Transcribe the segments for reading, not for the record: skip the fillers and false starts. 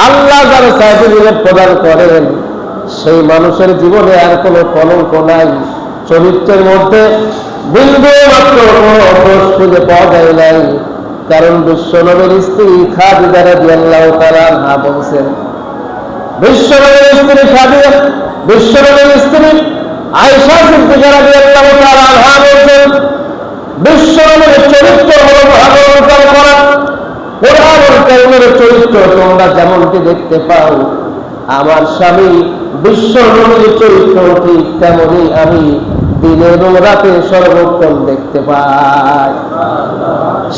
আল্লাহ যারা সার্টিফিকেট প্রদান করেন সেই মানুষের জীবনে আর কোনো কলঙ্ক নাই, চরিত্রের মধ্যে বিন্দু মাত্র কোনো দোষ খুঁজে পাওয়া যায় নাই। কারণ বিশ্বনবীর স্ত্রী খাদিজা রাদিয়াল্লাহু তাআলা আনহা বলছেন, বিশ্বনবীর স্ত্রী খাদিজা, বিশ্বনবীর স্ত্রী আয়েশা সিদ্দিকা রাদিয়াল্লাহু তাআলা আনহা বলছেন, বিশ্বনবীর চরিত্র হলো ভালোবাসা করা। কোরআনুল কারীমের চরিত্র তোমরা যেমনটি দেখতে পাও, আমার স্বামী বিশ্বনবীর চরিত্র ঠিক তেমনই আমি দিনে এবং রাতে সর্বক্ষণ দেখতে পাই।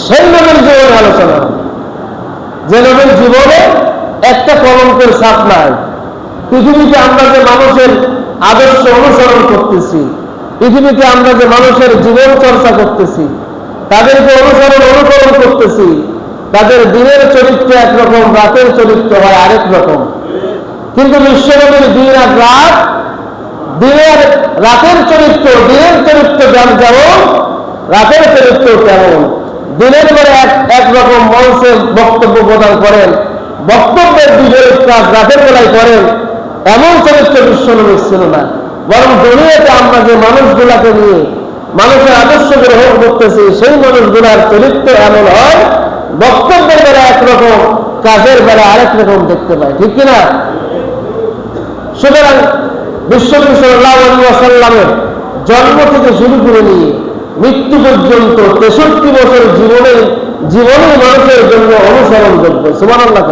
সেই নবীর জীবনে আলোচনা, যে নবীর জীবনে একটা কলঙ্কের ছাপ নাই। পৃথিবীতে আমরা যে মানুষের আদর্শ অনুসরণ করতেছি, পৃথিবীতে আমরা যে মানুষের জীবন চর্চা করতেছি, তাদেরকে অনুকরণ করতেছি, তাদের দিনের চরিত্র একরকম, রাতের চরিত্র হয় আরেক রকম। কিন্তু বিশ্বনবীর দিন আর রাত, দিনের রাতের চরিত্র, দিনের চরিত্র যেমন রাতের চরিত্র তেমন। দিনের বেলা একরকম মঞ্চে বক্তব্য প্রদান করেন, বক্তব্যের বিপরীত কাজ রাতের বেলায় করেন, এমন চরিত্র বিশ্বনবীর ছিল না। বরং দুনিয়াতে আমরা যে মানুষগুলাকে নিয়ে মানুষের আদর্শ গ্রহণ করতেছি, সেই মানুষগুলার চরিত্র এমন হয়, বক্তব্যের বেলা একরকম, কাজের বেলা আরেক রকম দেখতে পাই, ঠিক কিনা? সুতরাং বিশ্বনবী সাল্লাল্লাহু আলাইহি ওয়াসাল্লামের জন্ম থেকে শুরু করে নিয়ে মৃত্যু পর্যন্ত 63 বছর জীবনে মানুষের জন্য অনুসরণযোগ্য। সুবহানাল্লাহ।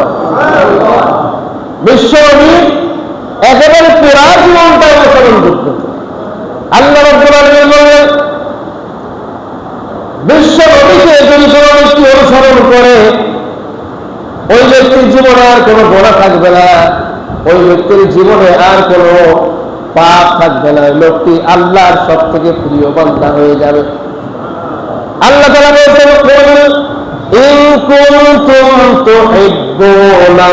বিশ্বনবী একেবারে পুরা জীবনটা অনুসরণযোগ্য। আল্লাহ রাব্বুল আলামিন বলেন, বিশ্বনবীকে যদি কোনো ব্যক্তি অনুসরণ করে, ওই ব্যক্তির জীবনে আর কোনো গোনা থাকবে না, ওই ব্যক্তির জীবনে আর কোনো পাপ থাকবে না। লোকটি আল্লাহর সব থেকে প্রিয় বান্দা হয়ে যাবে। আল্লাহ তাআলা বলেছেন, কুল ইন কুনতুম তুহিব্বুনাল্লাহা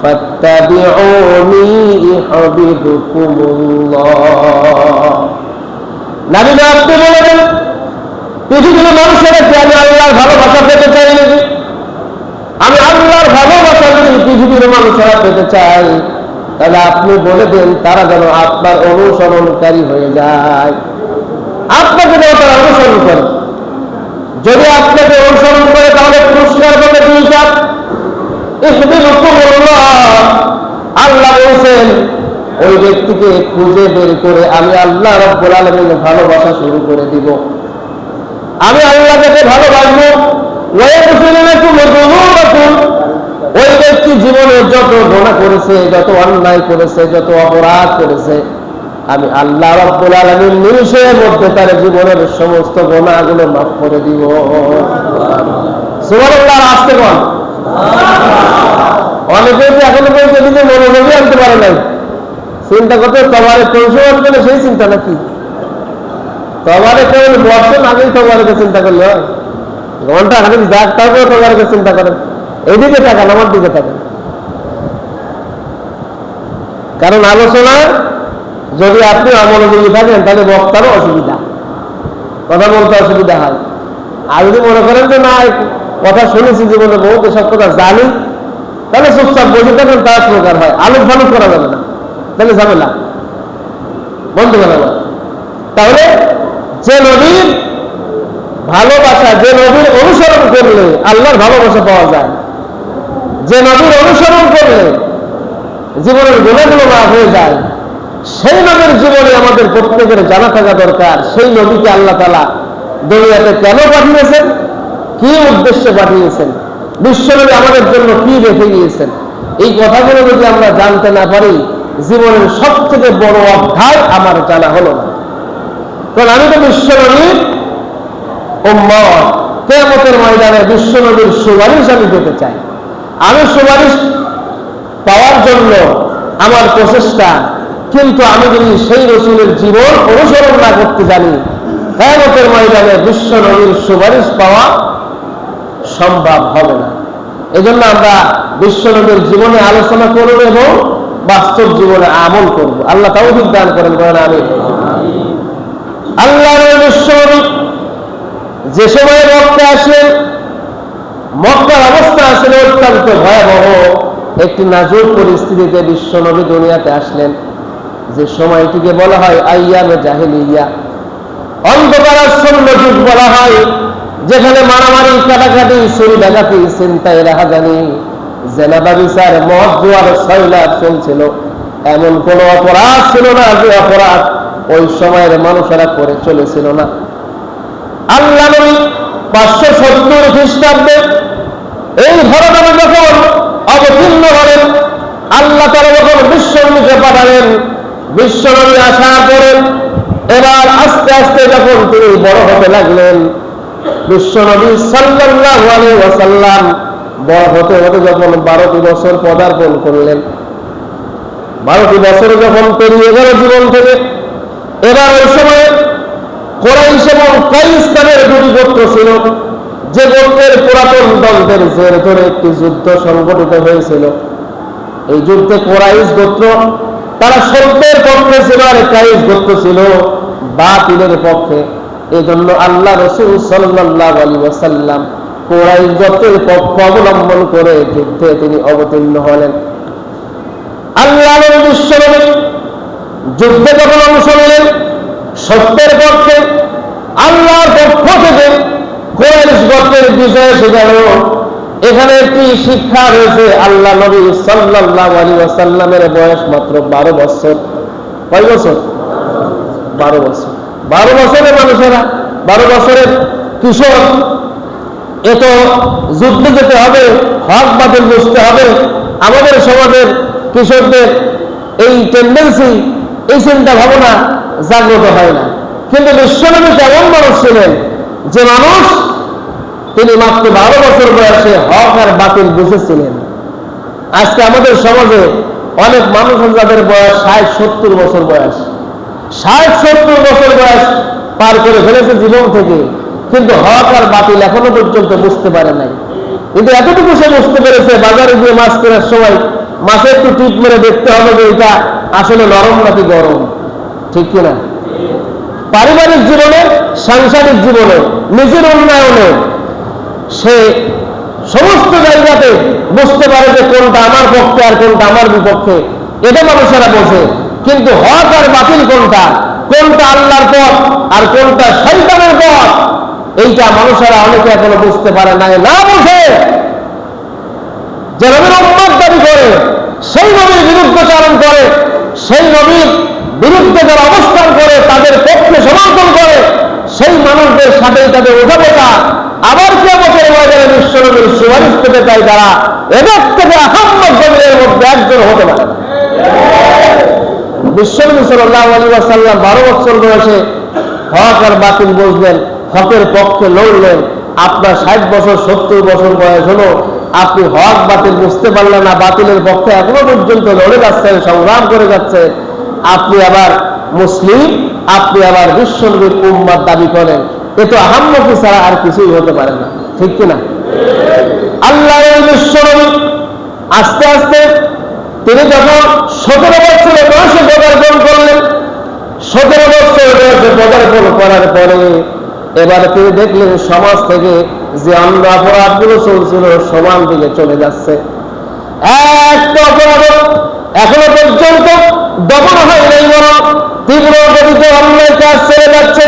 ফাত্তাবিউনি ইউহিব্বুকুমুল্লাহ। নবী আপনি বলেন, পৃথিবীর মানুষেরা কি আমি আল্লাহর ভালোবাসা পেতে চাই নাকি? আমি আল্লাহর ভালোবাসা যদি পৃথিবীর মানুষেরা পেতে চাই, তাহলে আপনি বলে দেন তারা যেন আপনার অনুসরণকারী হয়ে যায়, আপনাকে যেন তারা অনুসরণ করে। যদি আপনাকে অনুসরণ করে তাহলে পুরস্কার পাবে দুইটা, ইহবিবুকুমুল্লাহ। আল্লাহ বলছেন, ওই ব্যক্তিকে খুঁজে বের করে আমি আল্লাহ রাব্বুল আলামিন ভালোবাসা শুরু করে দিব। আমি আল্লাহকে ভালোবাসবো। ওই ব্যক্তি জীবনে যত গুনাহ করেছে, যত অন্যায় করেছে, যত অপরাধ করেছে, আমি আল্লাহ রাব্বুল আলামিন নিমিষের মধ্যে তার জীবনের সমস্ত গুনাহগুলো মাফ করে দিব। সুবহানাল্লাহ। আসতে বল। অনেকে এখনো পর্যন্ত এদিকে মনোযোগই আনতে পারে নাই। চিন্তা করতে তোমার কৌশল আসবে না, সেই চিন্তা নাকি? তোমারে কেউ বর্ষণ আগেই তোমারকে চিন্তা করলে হয়? ঘন্টা হাতে যাক, তারপরে তোমারকে চিন্তা করেন। এদিকে তাকান, আমার দিকে তাকান। কারণ আলোচনা যদি আপনি অমনোযোগী থাকেন, তাহলে বক্তারও অসুবিধা, কথা বলতে অসুবিধা হয়। আর যদি মনে করেন যে না, কথা শুনেছি জীবনে বহুত, এসব কথা জানি, তাহলে চুপচাপ বসে থাকেন, তার প্রকার হয়। আলোক ভালো করা যাবে না, তাহলে ঝামেলা বন্ধ করা যাবে। তাহলে যে নবীর ভালোবাসা, যে নবীর অনুসরণ করলে আল্লাহর ভালোবাসা পাওয়া যায়, যে নবীর অনুসরণ করলে জীবনের গুণাগুলো মাফ হয়ে যায়, সেই নবীর জীবনে আমাদের প্রত্যেকের জানা থাকা দরকার। সেই নবীকে আল্লাহ তাআলা দুনিয়াতে কেন পাঠিয়েছেন, কি উদ্দেশ্যে পাঠিয়েছেন, বিশ্বনবী আমাদের জন্য কি রেখে গিয়েছেন, এই কথাগুলো যদি আমরা জানতে না পারি, জীবনের সব থেকে বড় অধ্যায় আমার জানা হলো না। কারণ আমি তো বিশ্বনবীর উম্মত, কিয়ামতের ময়দানে বিশ্বনবীর সুপারিশ আমি পেতে চাই। আমি সুপারিশ পাওয়ার জন্য আমার প্রচেষ্টা, কিন্তু আমি যদি সেই রাসূলের জীবন অনুসরণ না করতে জানি, কিয়ামতের ময়দানে বিশ্বনবীর সুপারিশ পাওয়া সম্ভব হবে না। এজন্য আমরা বিশ্বনবীর জীবনে আলোচনা করব এবং বাস্তব জীবনে আমল করব। আল্লাহ তাওফিক দান করেন, বলেন আমিন। আল্লাহর বিশ্বনবী যে সময় মক্কা আসলেন, মক্কার অবস্থা আসলে অত্যন্ত ভয়াবহ। একটি নাজুক পরিস্থিতিতে বিশ্বনবী দুনিয়াতে আসলেন, যে সময়টিকে বলা হয় আইয়ামে জাহেলিয়া, অন্ধকারাচ্ছন্ন যুগ বলা হয়, যেখানে মারামারি, কাটাকাটি, চুরি ডাকাতি, ছিনতাই, রাহাজানি, জেনা ব্যভিচার, মদ জুয়ার সয়লাভ চলছিল। এমন কোন অপরাধ ছিল না যে অপরাধ ওই সময়ের মানুষেরা করে চলেছিল না। আল্লাহ নবী 570 খ্রিস্টাব্দে এই ঘটনা যখন অবতীর্ণ হলেন, আল্লাহ তাআলা যখন বিশ্বনবীকে পাঠালেন, বিশ্বনবী আসার পরে এবার আস্তে আস্তে যখন তিনি বড় হতে লাগলেন, বিশ্বনবী সাল্লাল্লাহু আলাইহি ওয়াসাল্লাম বড় হতে হতে যখন 12টি বছর পদার্পণ করলেন, 12টি বছর যখন পেরিয়ে গেল জীবন থেকে, এবার ওই সময় কুরাইশ এবং কাইস নামের দুটি গোত্র ছিল, যে গোত্রের পুরাতন দ্বন্দ্বের জের ধরে একটি যুদ্ধ সংগঠিত হয়েছিল। এই যুদ্ধে কুরাইশ গোত্র তারা সত্যের পক্ষে ছিল, আর কাইস গোত্র ছিল বাতিলের পক্ষে। এই জন্য আল্লাহ রাসূল সাল্লাল্লাহু আলাইহি ওয়াসাল্লাম কুরাইশ গোত্রের পক্ষ অবলম্বন করে যুদ্ধে তিনি অবতীর্ণ হলেন। আল্লাহ বিশ্বনবী যুদ্ধে যখন অংশ নিলেন সত্যের পক্ষে, আল্লাহর পক্ষ থেকে কুরাইশ গোত্রের বিজয় সেখানে এখানে একটি শিক্ষা রয়েছে। আল্লাহ নবী সাল্লাল্লাহু আলাইহি ওয়াসাল্লামের বয়স মাত্র 12 বছর। কয় বছর? 12 বছর। 12 বছরের মানুষেরা, 12 বছরের কিশোর, এত যুদ্ধে যেতে হবে, হক বাতিল বুঝতে হবে। আমাদের সমাজের কিশোরদের এই টেন্ডেন্সি, এই চিন্তা ভাবনা জাগ্রত হয় না। কিন্তু বিশ্বনবী কেমন মানুষ ছিলেন, যে মানুষ তিনি মাত্র 12 বছর বয়সে হক আর বাতিল বুঝেছিলেন। আজকে আমাদের সমাজে অনেক মানুষ যাদের বয়স 60-70 বছর বয়স, 60-70 বছর বয়স পার করে ফেলেছে জীবন থেকে, কিন্তু হক আর বাতিল এখনো পর্যন্ত বুঝতে পারে নাই। কিন্তু এতটুকু সে বুঝতে পেরেছে, বাজারে গিয়ে মাছ কেনার সময় মাছে একটু টিপ মেরে দেখতে হবে যে এটা আসলে নরম নাকি গরম, ঠিক কিনা? পারিবারিক জীবনে, সাংসারিক জীবনে, নিজের উন্নয়নে সে সমস্ত জায়গাতে বুঝতে পারে যে কোনটা আমার পক্ষে আর কোনটা আমার বিপক্ষে, এটা মানুষেরা বোঝে। কিন্তু হক আর বাতিল কোনটা, কোনটা আল্লাহর পথ আর কোনটা শয়তানের পথ, এইটা মানুষেরা অনেকে এখনো বুঝতে পারে নাই। না বুঝে যে নবীর উম্মত দাবি করে, সেই নবীর বিরুদ্ধাচারণ করে, সেই নবীর বিরুদ্ধে যারা অবস্থান করে, তাদের পক্ষে সমর্থন করে, সেই মানুষদের সাথেই তাদের ওঠাপেটা, আবার কিয়ামতের ময়দানে বিশ্বনবীর সুপারিশ পেতে চায় যারা, এদের থেকে আহাম্মদ জমিনের মধ্যে একজন হতে পারে। বিশ্বনবী সাল্লাল্লাহু আলাইহি ওয়াসাল্লাম 12 বছর বয়সে হক আর বাতিল বুঝলেন, হকের পক্ষে লড়লেন। আপনার 60 বছর 70 বছর বয়স হলো, আপনি হক বাতিল বুঝতে পারলেন না, বাতিলের পক্ষে এখনো পর্যন্ত লড়ে যাচ্ছেন, সংগ্রাম করে যাচ্ছেন। আপনি আবার মুসলিম, আপনি আবার বিশ্বনবীর উম্মত দাবি করেন, এ তো আহাম্মকি ছাড়া আর কিছুই হতে পারে না, ঠিক কিনা? আল্লাহ বিশ্বনবী আস্তে আস্তে তিনি যখন 17 বছরের বয়সে পদার্পণ করলেন, 17 বছর বয়সে পদার্পণ করার পরে এবার তিনি দেখলেন সমাজ থেকে যে অন্য অপরাধগুলো চলছিল সমান দিকে চলে যাচ্ছে। একটা অপরাধ এখনো পর্যন্ত দমন হয় নাই, বরং তীব্র গতিতে অন্যায় কাজ চলে যাচ্ছে।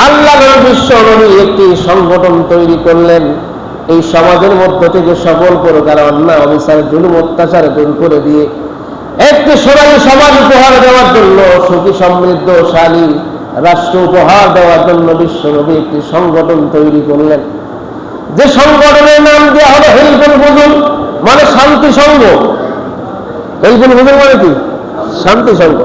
আল্লাহ বিশ্বনবী একটি সংগঠন তৈরি করলেন, এই সমাজের মধ্য থেকে সকল প্রকার অন্যায়, অবিচার, জুলুম, অত্যাচার দূর করে দিয়ে একটি সোনালী সমাজ উপহার দেওয়ার জন্য, সুখী সমৃদ্ধশালী রাষ্ট্র উপহার দেওয়ার জন্য বিশ্বনবী একটি সংগঠন তৈরি করলেন, যে সংগঠনের নাম দেওয়া হলো হিলফুল ফুজুল, মানে শান্তি সংঘ। হিলফুল ফুজুল মানে কি? শান্তি সংঘ।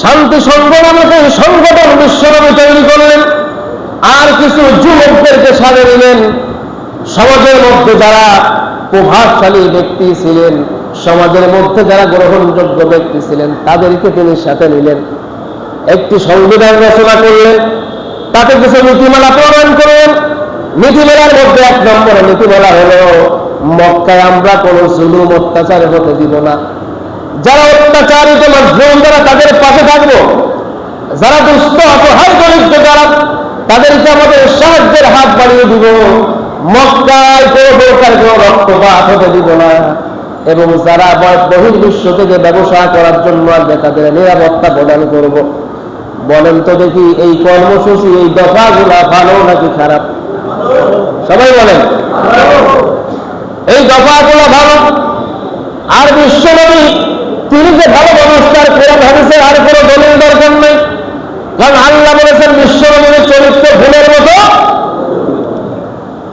শান্তি সংঘ নামে সংগঠন বিশ্বনবী তৈরি করলেন, আর কিছু যুবকদেরকে সাথে নিলেন। সমাজের মধ্যে যারা প্রভাবশালী ব্যক্তি ছিলেন, সমাজের মধ্যে যারা গ্রহণযোগ্য ব্যক্তি ছিলেন, তাদেরকে তিনি সাথে নিলেন। একটি সংবিধান রচনা করলেন, তাতে কিছু নীতিমালা প্রণয়ন করলেন। নীতিমালার মধ্যে 1 নম্বর নীতিমালা হলো, মক্কায় আমরা কোন জুলুম অত্যাচার হতে দিব না। যারা অত্যাচারিত মাজলুম, যারা তাদের পাশে থাকবো, যারা দুস্থ অসহায় দরিদ্র যারা, তাদেরকে আমাদের সাহায্যের হাত বাড়িয়ে দিব। মক্কায় কোনো প্রকার কোনো রক্তপাত হতে দিব না, এবং যারা বহির্বিশ্ব থেকে ব্যবসা করার জন্য আসবে তাদের নিরাপত্তা প্রদান করব। বলেন তো দেখি এই কর্মসূচি, এই দফাগুলা ভালো নাকি খারাপ? সবাই বলেন এই দফাগুলা ভালো। আর বিশ্বনবী তিনি যে ভালো মানুষটার কোরআন হাদিসে আর কোনো দলিল দরকার নেই, কারণ আল্লাহ বলেছেন বিশ্বনবীর চরিত্র ফুলের মতো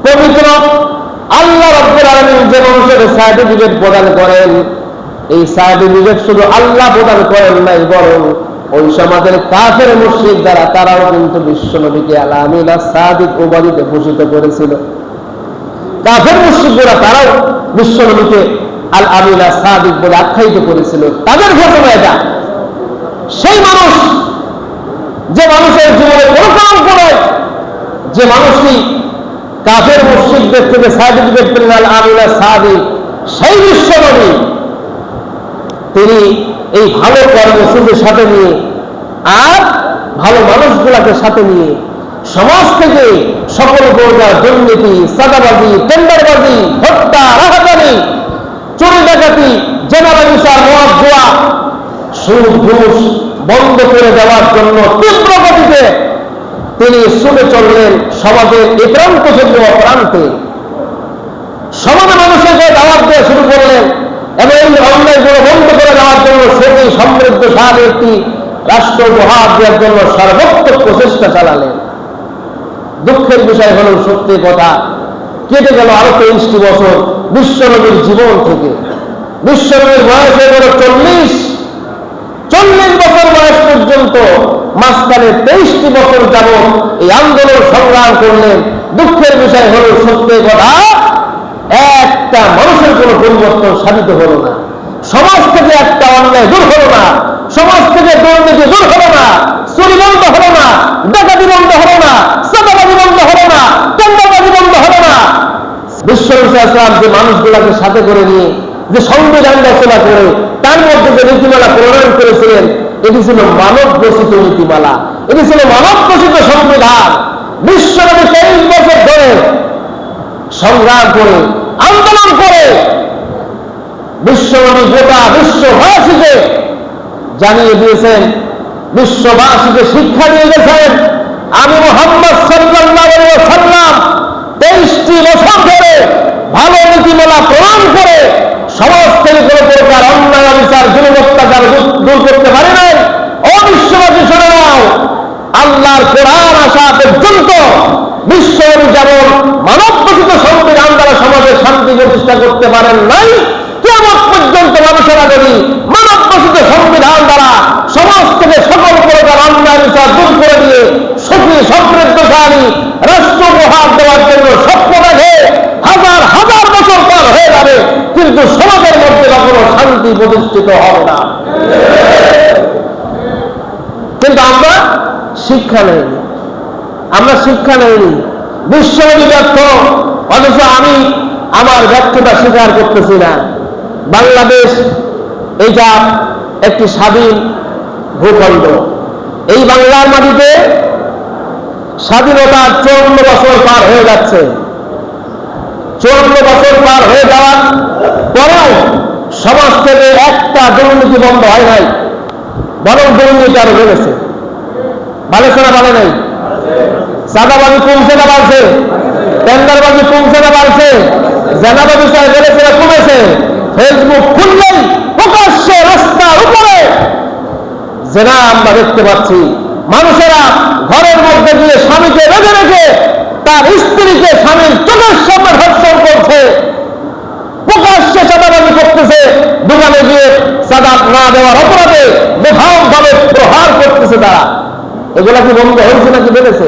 পবিত্র। আল্লাহ রাব্বুল আলামিন যে মানুষের সার্টিফিকেট প্রদান করেন, এই সার্টিফিকেট শুধু আল্লাহ প্রদান করেন নাই, বরং ওই সমাজের কাফের মুশরিক যারা তারাও কিন্তু বিশ্বনবীকে আল আমিন আস-সাদিক উপাধিতে ভূষিত করেছিল। কাফের মুশরিকরা তারাও বিশ্বনবীকে আল আমিন আস-সাদিক বলে আখ্যায়িত করেছিল। তাদের ঘটনা এটা। সেই মানুষ যে মানুষের জীবনে কোনো কলঙ্ক নয়, যে মানুষটি কাফের মুশরিকদের থেকে সার্টিফিকেট পেলেন আল আমিন আস-সাদিক, সেই বিশ্বনবী তিনি এই ভালো কর্মসূচির সাথে নিয়ে আর ভালো মানুষগুলাকে সাথে নিয়ে সমাজ থেকে সকল প্রকার দুর্নীতি, চাঁদাবাজি, টেন্ডারবাজি, হত্যা, রাহাজানি, চুরি ডাকাতি, জেনারেল বিচার, মদ, জুয়া, সুদ, ঘুষ বন্ধ করে দেওয়ার জন্য তীব্র গতিতে তিনি ছুটে চললেন সমাজের এ প্রান্ত থেকে অপ্রান্তে। সমাজে মানুষকে দাওয়াত দেওয়া শুরু করলেন এবং এই অন্যায়গুলো বন্ধ করে দেওয়ার জন্য সেটি সমৃদ্ধশালী একটি রাষ্ট্র উপহার দেওয়ার জন্য সর্বোত্তম প্রচেষ্টা চালালেন। দুঃখের বিষয় হল সত্যি কথা, কেটে গেল আরো 23টি বছর বিশ্বনবীর জীবন থেকে। বিশ্বনবীর বয়স হয়ে গেল 40 বছর বয়স পর্যন্ত, মাঝখানে 23টি বছর যাবত এই আন্দোলন সংগ্রাম করলেন। দুঃখের বিষয় হল সত্যি কথা, একটা মানুষের কোনো পরিবর্তন সাধিত হলো না। সমাজ থেকে একটা অন্যায় দূর হলো না, সমাজ থেকে দুর্নীতি দূর হলো না, চুরি বন্ধ হলো না, ডাকাতি বন্ধ হলো না, চাঁদাবাজি বন্ধ হলো না, টেন্ডারবাজি বন্ধ হলো না। বিশ্বনবী সাল্লাল্লাহু যে মানুষগুলোকে সাথে করে নিয়ে যে সংবিধান রচনা করে তার মধ্যে যে নীতিমালা প্রণয়ন করেছিলেন, এটি ছিল মানব রচিত নীতিমালা, এটি ছিল মানব রচিত সংবিধান। বিশ্বনবী 23 বছর ধরে সংগ্রাম করে আন্দোলন করে বিশ্বনবী গোটা বিশ্ববাসীকে জানিয়ে দিয়েছেন, বিশ্ববাসীকে শিক্ষা দিয়ে গেছেন, আমি মুহাম্মদ সাল্লাল্লাহু আলাইহি ওয়াসাল্লাম 23টি বছর ধরে ভালো নীতিমালা প্রণয়ন করে সমাজ থেকে কোনো প্রকার অন্যায়, অবিচার, জুলুম, অত্যাচার দূর করতে পারে নাই। ও বিশ্ববাসী শুনে নাও, আল্লাহর কোরআন আসা পর্যন্ত বিশ্বনবী যেমন মানব রচিত সংবিধান দ্বারা সমাজের শান্তি প্রতিষ্ঠা করতে পারেন নাই, কিয়ামত পর্যন্ত মানুষেরা যদি মানব রচিত সংবিধান দ্বারা সমাজ থেকে সকল প্রকার অন্যায় বিচার দূর করে দিয়ে সুখী সমৃদ্ধশালী রাষ্ট্র উপহার দেওয়ার জন্য স্বপ্ন দেখে হাজার হাজার বছর পার হয়ে যাবে, কিন্তু সমাজের মধ্যে কখনো শান্তি প্রতিষ্ঠিত হবে না। কিন্তু আমরা শিক্ষা নেইনি, আমরা শিক্ষা নেইনি। বিশ্বনবী ব্যর্থ, অথচ আমি আমার ব্যর্থতা স্বীকার করতেছি না। বাংলাদেশ এইটা একটি স্বাধীন ভূখণ্ড। এই বাংলার মাটিতে স্বাধীনতার 54 বছর পার হয়ে যাচ্ছে। 54 বছর পার হয়ে যাওয়ার পরেও সমাজ থেকে একটা দুর্নীতি বন্ধ হয় নাই, বরং দুর্নীতি আরো বেড়েছে। বাড়েছে না বাড়ে নাই? চাঁদাবাজি কমছে না বাড়ছে? টেন্ডারবাজি কমছে না বাড়ছে? জেনাবাজি বেড়েছে না কমেছে? ফেসবুক খুললেই প্রকাশ্যে রাস্তার উপরে জেনা আমরা দেখতে পাচ্ছি। মানুষেরা ঘরের মধ্যে গিয়ে স্বামীকে বেঁধে রেখে তার স্ত্রীকে স্বামীর চোখের সামনে ধর্ষণ করছে, প্রকাশ্যে চাঁদাবাজি করতেছে, দোকানে গিয়ে চাঁদা না দেওয়ার অপরাধে বেধামভাবে প্রহার করতেছে তারা। এগুলা কি বন্ধ হয়েছে নাকি বেড়েছে?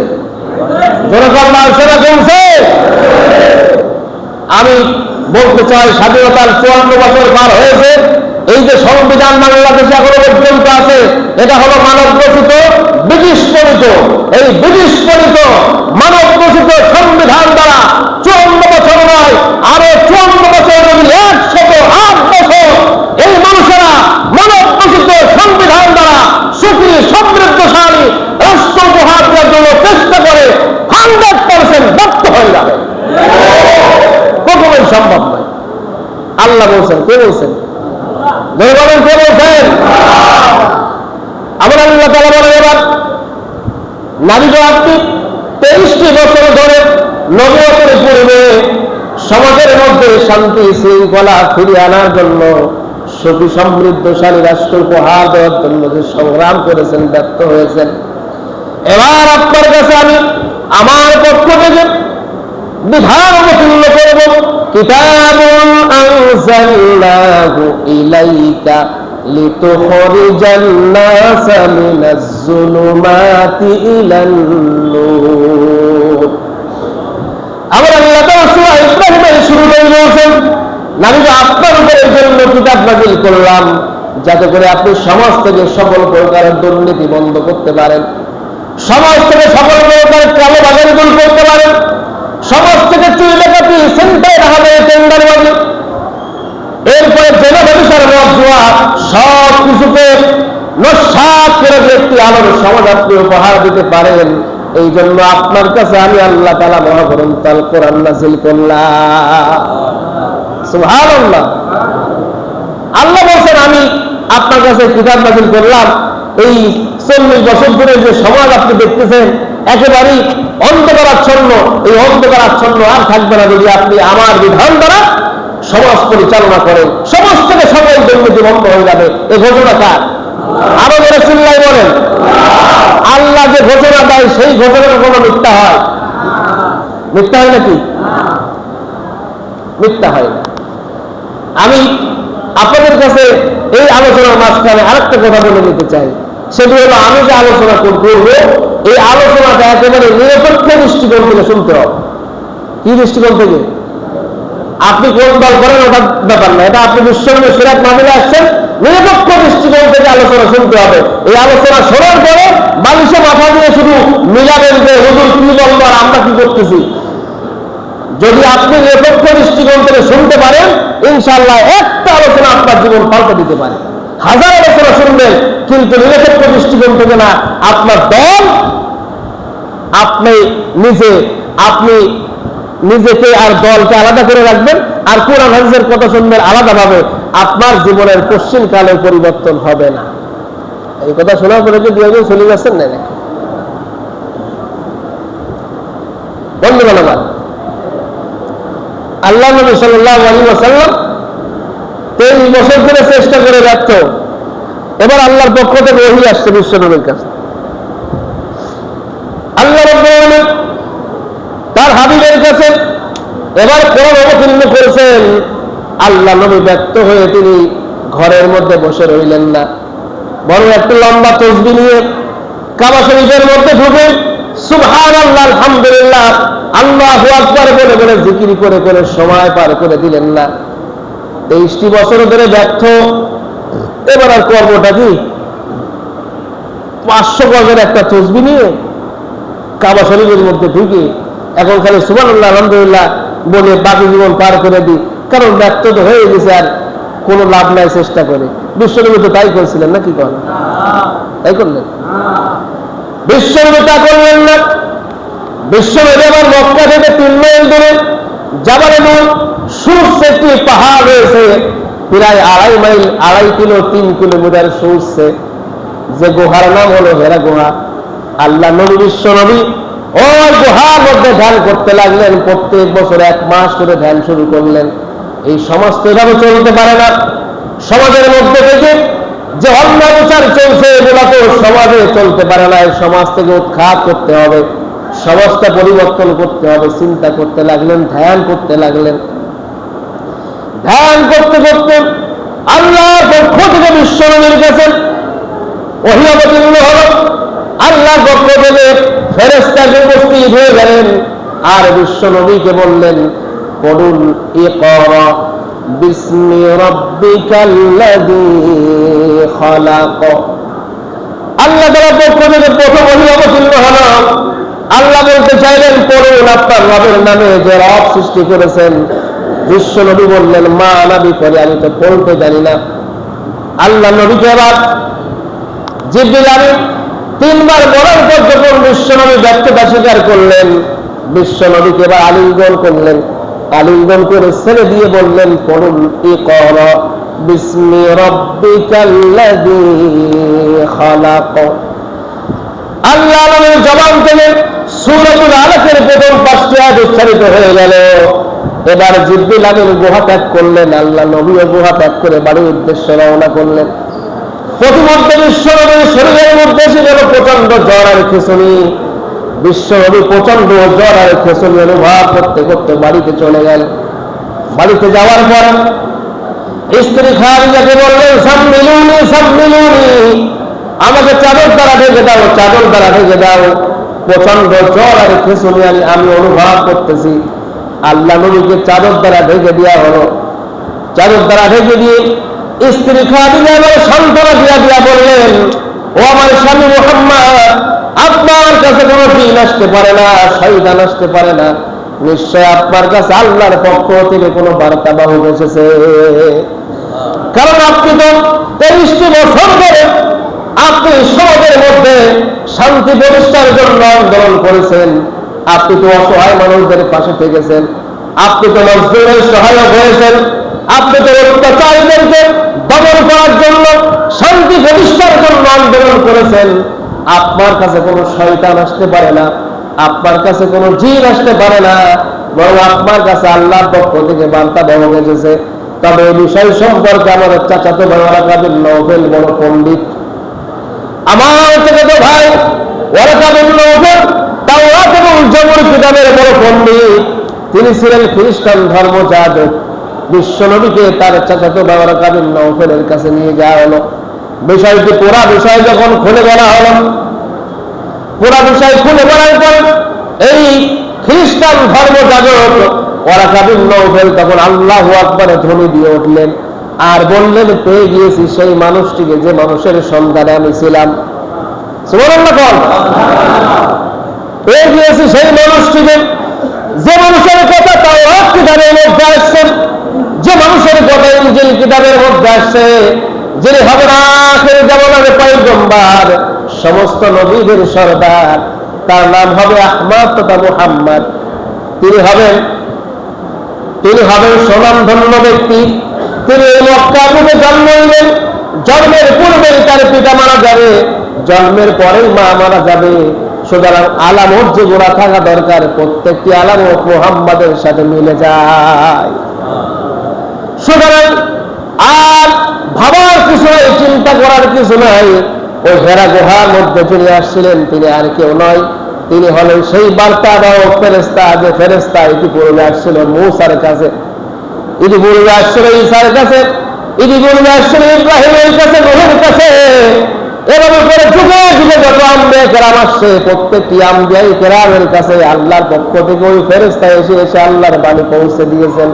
জনগণ বাড়ছে না কমছে? আমি বলতে চাই, স্বাধীনতার 54 বছর পার হয়েছে, এই যে সংবিধান বাংলাদেশে এখনো পর্যন্ত আছে, এটা হলো মানব রচিত, ব্রিটিশ প্রণীত। এই ব্রিটিশ প্রণীত মানব রচিত সংবিধান দ্বারা 54 বছর নয়, আরো 54 বছর যদি 108 বছর এই মানুষেরা মানব রচিত সংবিধান দ্বারা সুখী সমৃদ্ধশালী রাষ্ট্র উপহার দেওয়ার জন্য চেষ্টা করে 100% ব্যর্থ হয়ে যাবে। সম্ভব নয়। আল্লাহ বলছেন, কে বলছেন? বলেন, কে বলছেন? আবার আল্লাহ তাআলা বলেন, এবার নবী আপনি 23টি বছর ধরে নবুয়তের পূর্বে সমাজের মধ্যে শান্তি শৃঙ্খলা ফিরিয়ে আনার জন্য সুখী সমৃদ্ধশালী রাষ্ট্র উপহার দেওয়ার জন্য যে সংগ্রাম করেছেন, ব্যর্থ হয়েছেন। এবার আপনার কাছে আমি আমার পক্ষ থেকে বিধান অবতীর্ণ করব। কিতাবুন আনজালনাহু ইলাইকা লিতুখরিজান নাসা মিনাজ যুলুমাতি ইলান নূর। আবার আল্লাহ তাআলা সূরা ইব্রাহিমের শুরুতেই বলেছেন, নবী আপনার উপরে জন্য কিতাব নাযিল করলাম যাতে করে আপনি সমাজ থেকে সকল প্রকারের দুর্নীতি বন্ধ করতে পারেন, সমাজ থেকে সকল প্রকারের কালোবাজারি দূর করতে পারেন, সমাজ থেকে চুরি ডাকাতি ছিনতাই হবে টেন্ডারবাজি, এরপরে জেনা ব্যবসার মদ জুয়া সব কিছুকে নস্যাৎ করে যে একটি আলোর সমাজ আপনি উপহার দিতে পারেন। এই জন্য আপনার কাছে আমি আল্লাহ তাআলা মহাগ্রন্থ আল কোরআন নাযিল করলাম। সুবহানাল্লাহ। আল্লাহ বলেন আমি আপনার কাছে কিতাব নাযিল করলাম। এই 40 বছর ধরে যে সমাজ আপনি দেখতেছেন একেবারেই অন্ধকারাচ্ছন্ন, এই অন্ধকারাচ্ছন্ন আর থাকবে না যদি আপনি আমার বিধান দ্বারা সমাজ পরিচালনা করেন। সমাজ থেকে সকল দুর্নীতি বন্ধ হয়ে যাবে। এই ঘোষণা কার? আরো জোরে চিল্লাই বলেন। আল্লাহ যে ঘোষণা দেয় সেই ঘোষণার কোনো মিথ্যা হয়? মিথ্যা হয় নাকি? মিথ্যা হয় না। আমি আপনাদের কাছে এই আলোচনার মাঝখানে আরেকটা কথা বলে নিতে চাই। সেটি হলো, আমি যে আলোচনা করব এই আলোচনাটা একেবারে নিরপেক্ষ দৃষ্টিকোণ থেকে শুনতে হবে। কি দৃষ্টিকোণ থেকে? আপনি কোন দল করেন ওটা ব্যাপার না, এটা আপনি বিশ্বনবীর সিরাত মাহফিলে আসছেন, নিরপেক্ষ দৃষ্টিকোণ থেকে আলোচনা শুনতে হবে। এই আলোচনা শোনার পরে বালিশে মাথা দিয়ে শুধু মিলাবেন যে হুজুর কি বলবো আর আমরা কি করতেছি। যদি আপনি নিরপেক্ষ দৃষ্টিকোণ থেকে শুনতে পারেন, ইনশাআল্লাহ একটা আলোচনা আপনার জীবন পাল্টে দিতে পারে। হাজার আলোচনা শুনবেন কিন্তু নিরপেক্ষ দৃষ্টিকোণ থেকে না, আপনার দল, আপনি নিজেকে আর দলকে আলাদা করে রাখবেন আর কোরআন হাদিসের কথা শুনবেন আলাদাভাবে, আপনার জীবনের পশ্চিম কালে পরিবর্তন হবে না। এই কথা শোনার পরে কি দুজন চলে যাচ্ছেন না? বন্ধুগণ আমার, আল্লাহ নবী সাল্লাল্লাহু আলাইহি ওয়াসাল্লাম 23 বছর ধরে চেষ্টা করে ব্যর্থ। এবার আল্লাহর পক্ষ থেকে ওহী আসছে বিশ্ব নবীর কাছে। আল্লাহ রাব্বুল আলামিন তার হাবিবের কাছে এবার কোরআন অবতীর্ণ করেছেন। আল্লাহ নবী ব্যর্থ হয়ে তিনি ঘরের মধ্যে বসে রইলেন না, বরং একটা লম্বা তাসবিহ নিয়ে কাবা শরীফের মধ্যে ঢুকে সুবহানাল্লাহ আলহামদুলিল্লাহ আল্লাহু আকবার বলে বলে জিকির করে করে সময় পার করে দিলেন না। 23টি বছর ধরে ব্যর্থ। এবার আর কর্মটা কি? 500 গজের একটা তাসবিহ নিয়ে কাবা শরীফের মধ্যে ঢুকে এখন খালি সুবহানাল্লাহ আলহামদুলিল্লাহ বলে বাকি জীবন পার করে দিই, কারণ ব্যর্থ তো হয়ে গেছে, আর কোনো লাভ নাই চেষ্টা করে। বিশ্বনবী তো তাই করেছিলেন না? কি করেন? তাই করলেন? বিশ্বনবী তা করলেন না। বিশ্বনবী আবার মক্কা থেকে 3 মাইল দূরে জাবালে নূর সূর্য একটি পাহাড় রয়েছে, প্রায় 2.5 মাইল 2.5 কিলো 3 কিলোমিটার সূর্য, যে গুহার নাম হলো হেরা গুহা। আল্লাহ নবী বিশ্বনবী ওই গুহার মধ্যে ধ্যান করতে লাগলেন। প্রত্যেক বছর 1 মাস করে ধ্যান শুরু করলেন। এই সমাজ তো এভাবে চলতে পারে না। সমাজের মধ্যে থেকে যে অন্যায় বিচার চলছে এগুলো তো সমাজে চলতে পারে না। এই সমাজ থেকে উৎখাত করতে হবে, সমাজটা পরিবর্তন করতে হবে। চিন্তা করতে লাগলেন, ধ্যান করতে লাগলেন। ধ্যান করতে করতে আল্লাহর পক্ষ থেকে বিশ্বনবীর কাছে ওহী অবতীর্ণ হলো। আল্লাহর পক্ষ থেকে ফেরেশতা উপস্থিত হয়ে গেলেন আর বিশ্বনবীকে বললেন, পড়ুন ইকরা বিসমি রাব্বিকাল্লাযী খালাক। আল্লাহ তাআলার পক্ষ থেকে প্রথম ওহী অবতীর্ণ হলো। আল্লাহ বলতে চাইলেন, পড়ুন আপনার রবের নামে যে রব সৃষ্টি করেছেন। বিশ্বনবী বললেন, মা আনা বিপরী, আমি তো পড়তে জানি না। আল্লাহ নবীকে এবার জিবরিল আমিন 3 বার বলার পর যখন বিশ্বনবী ব্যর্থতা স্বীকার করলেন, বিশ্বনবীকে এবার আলিঙ্গন করলেন। আলিঙ্গন করে ছেড়ে দিয়ে বললেন, পড়ুন ইকরা বিসমি রাব্বিকাল্লাযী খালাক। আল্লাহ নবীর জবান থেকে সূরাতুল আলাকের প্রথম 5টি আয়াত উচ্চারিত হয়ে গেল। এবার জিবরিল আমিন গুহা ত্যাগ করলেন, আল্লাহ নবীও গুহা ত্যাগ করে বাড়ির উদ্দেশ্যে রওনা করলেন। প্রতিমধ্যে বিশ্বনবীর শরীরের মধ্যে এসে গেল প্রচন্ড জ্বর আর খিঁচুনি। বিশ্বনবী প্রচন্ড জ্বর আর খিঁচুনি অনুভব করতে করতে বাড়িতে চলে গেল। বাড়িতে যাওয়ার পর স্ত্রী খাদিজাকে বললেন, সাম্মিলুনি সাম্মিলুনি, আমাকে চাদর দ্বারা ঢেকে দাও, চাদর দ্বারা ঢেকে দাও, প্রচন্ড জ্বর আর খিঁচুনি আমি অনুভব করতেছি। আল্লাহ নবীকে চাদর দ্বারা ঢেকে দেওয়া হলো। চাদর দ্বারা ঢেকে দিয়ে স্ত্রী খাদিজা সান্ত্বনা দিয়া দিয়া বললেন, ও আমার স্বামী মুহাম্মদ, আপনার কাছে কোনো দিন আসতে পারে না, শয়তান আসতে পারে না, নিশ্চয় আপনার কাছে আল্লাহর পক্ষ থেকে কোনো বার্তা বাহক এসেছে। কারণ আপনি তো 23টি বছর ধরে আপনি সমাজের মধ্যে শান্তি প্রতিষ্ঠার জন্য আন্দোলন করেছেন, আপনি তো অসহায় মানুষদের পাশে থেকেছেন, আপনি তো মজলুমের সহায়ক হয়েছেন, আপনি তো অত্যাচারীদেরকে দমন করার জন্য শান্তি প্রতিষ্ঠার জন্য আন্দোলন করেছেন। আপনার কাছে কোনো শয়তান আসতে পারে না, আপনার কাছে কোনো জিন আসতে পারে না, বরং আপনার কাছে আল্লাহর পক্ষ থেকে বার্তা দেওয়া এসেছে। তবে এই বিষয় সম্পর্কে আমার চাচাতো ভাই ওয়ারাকা বিন নওফেল বড় পণ্ডিত, আমার চাচাতো ভাই ওয়ারাকা বিন নওফেল তাওরাত এবং জবর কিতাবের বড় পণ্ডিত, তিনি ছিলেন খ্রিস্টান ধর্মযাজক। বিশ্বনবীকে তার চাচাতো ভাই ওয়ারাকা বিন নওফেলের কাছে নিয়ে যাওয়া হলো। বিষয়টি পুরা বিষয় যখন খুলে বলা হলো, পুরা বিষয় খুলে বলার পর এই খ্রিস্টান ধর্মযাজক ওয়ারাকা বিন নওফেল তখন আল্লাহু আকবারে ধ্বনি দিয়ে উঠলেন আর বললেন, পেয়ে গিয়েছি সেই মানুষটিকে যে মানুষের সন্তানে আমি ছিলাম। সুবহানাল্লাহ বল। পেয়ে গিয়েছি সেই মানুষটিকে যে মানুষের কথা তাওরাত কিতাবের মধ্যে আসছে, যে মানুষের কথা ইনজিল কিতাবের মধ্যে আসছে, যিনি হবেন আখির জামানার পয়গম্বর, সমস্ত নবীদের সরদার, তার নাম হবে আহমদ তথা মুহাম্মদ। তিনি হবেন স্বনামধন্য ব্যক্তি। তিনি মক্কা থেকে জন্ম নিলেন, জন্মের পূর্বেই তার পিতা মারা যাবে, জন্মের পরেই মা মারা যাবে। সুতরাং আলামত যেগুলো থাকা দরকার প্রত্যেকটি আলামত মুহাম্মাদের সাথে মিলে যায়। সুতরাং আর ভাবার কিছু নাই, চিন্তা করার কিছু নাই। ওই হেরা গুহার মধ্যে তিনি আসছিলেন, তিনি আর কেউ নয়, তিনি হলেন সেই বার্তা দায়ক ফেরেশতা, যে ফেরেশতা ইতিপূর্বে আসছিল মূসার কাছে, ইতিপূর্বে আসছিল ঈসার কাছে, ইতিপূর্বে আসছিল ইব্রাহিমের কাছে, নূহের কাছে। এভাবে করে যুগে যুগে যত আম্বিয়া কেরাম আসছে, প্রত্যেকটি আম্বিয়া কেরামের কাছে আল্লাহর পক্ষ থেকে ওই ফেরেশতা এসে এসে আল্লাহর বাণী পৌঁছে দিয়েছেন।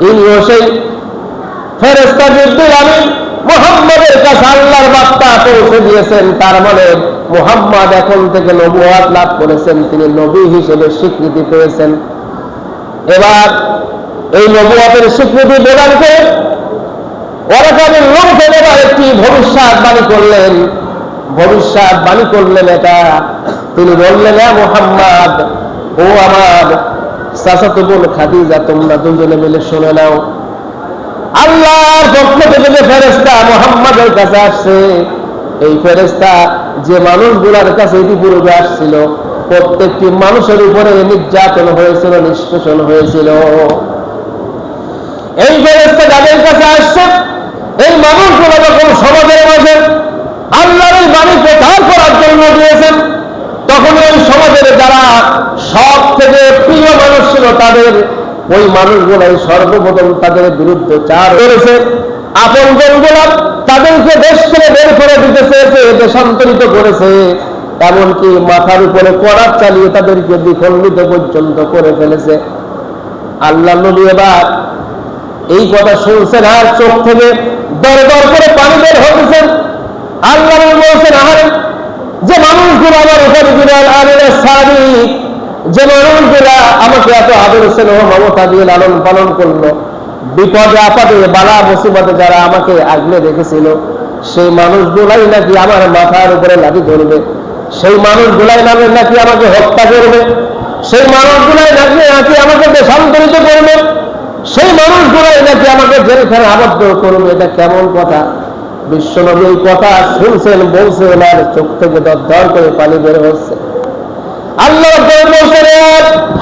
ইনিও সেই ফেরেশতা জিবরিল আমিন মুহাম্মাদের কাছে আল্লাহর বার্তা পৌঁছে দিয়েছেন। তার মানে মুহাম্মদ এখন থেকে নবুয়ত লাভ করেছেন, তিনি নবী হিসেবে স্বীকৃতি পেয়েছেন। এবার এই নবুয়তের স্বীকৃতি প্রদান করে ওয়ারাকা বিন নওফেল এবার একটি ভবিষ্যৎবাণী করলেন। এটা তিনি বললেন, হ্যাঁ মুহাম্মদ, ও আমার চাচাতো বোন খাদিজা, তোমরা দুজনে মিলে শুনে নাও, আল্লাহর পক্ষ থেকে যে ফেরেশতা মুহাম্মাদের কাছে আসছে, এই ফেরেশতা যে মানুষগুলোর কাছে ইতিপূর্বে আসছিল, প্রত্যেকটি মানুষের উপরে নির্যাতন হয়েছিল, নিষ্পেষণ হয়েছিল। এই ফেরেশতা যাদের কাছে আসছে, এই মানুষগুলো যখন সমাজের মাঝে আল্লাহর এই বাণী প্রচার করার জন্য দিয়েছেন, তখন ওই সমাজের যারা সব থেকে প্রিয় মানুষ ছিল, তাদের ওই মানুষগুলাই সর্বপ্রথম তাদের বিরুদ্ধে চার করেছে। আপনজনগুলা তাদেরকে দেশ থেকে বের করে দিতে চেয়েছে, দেশান্তরিত করেছে, এমনকি মাথার উপরে করাত চালিয়ে তাদেরকে দ্বিখণ্ডিত পর্যন্ত করে ফেলেছে। আল্লাহ নবী এবার এই কথা শুনছেন আর চোখ থেকে দর দর করে পানি বের হতেছেন। আল্লাহ নবী বলছেন, আহারে, যে মানুষগুলো আমার উপরে দিলেন আমিনা সাদিক, যে মানুষগুলা আমাকে এত আদর স্নেহ মমতা দিয়ে লালন পালন করলো, বিপদে আপদে বালা মুসিবতে যারা আমাকে আগলে রেখেছিল, সেই মানুষগুলাই নাকি আমার মাথার উপরে লাঠি ধরবে, সেই মানুষগুলাই নাকি আমাকে হত্যা করবে, সেই মানুষগুলাই নাকি আমাকে দেশান্তরিত করবে, সেই মানুষগুলাই নাকি আমাকে জেলখানে আবদ্ধ করবে। এটা কেমন কথা? বিশ্বনবী এই কথা শুনছেন, বলছেন, আর চোখ থেকে দরদর করে পানি বের হচ্ছে। আল্লাহ বলছেন,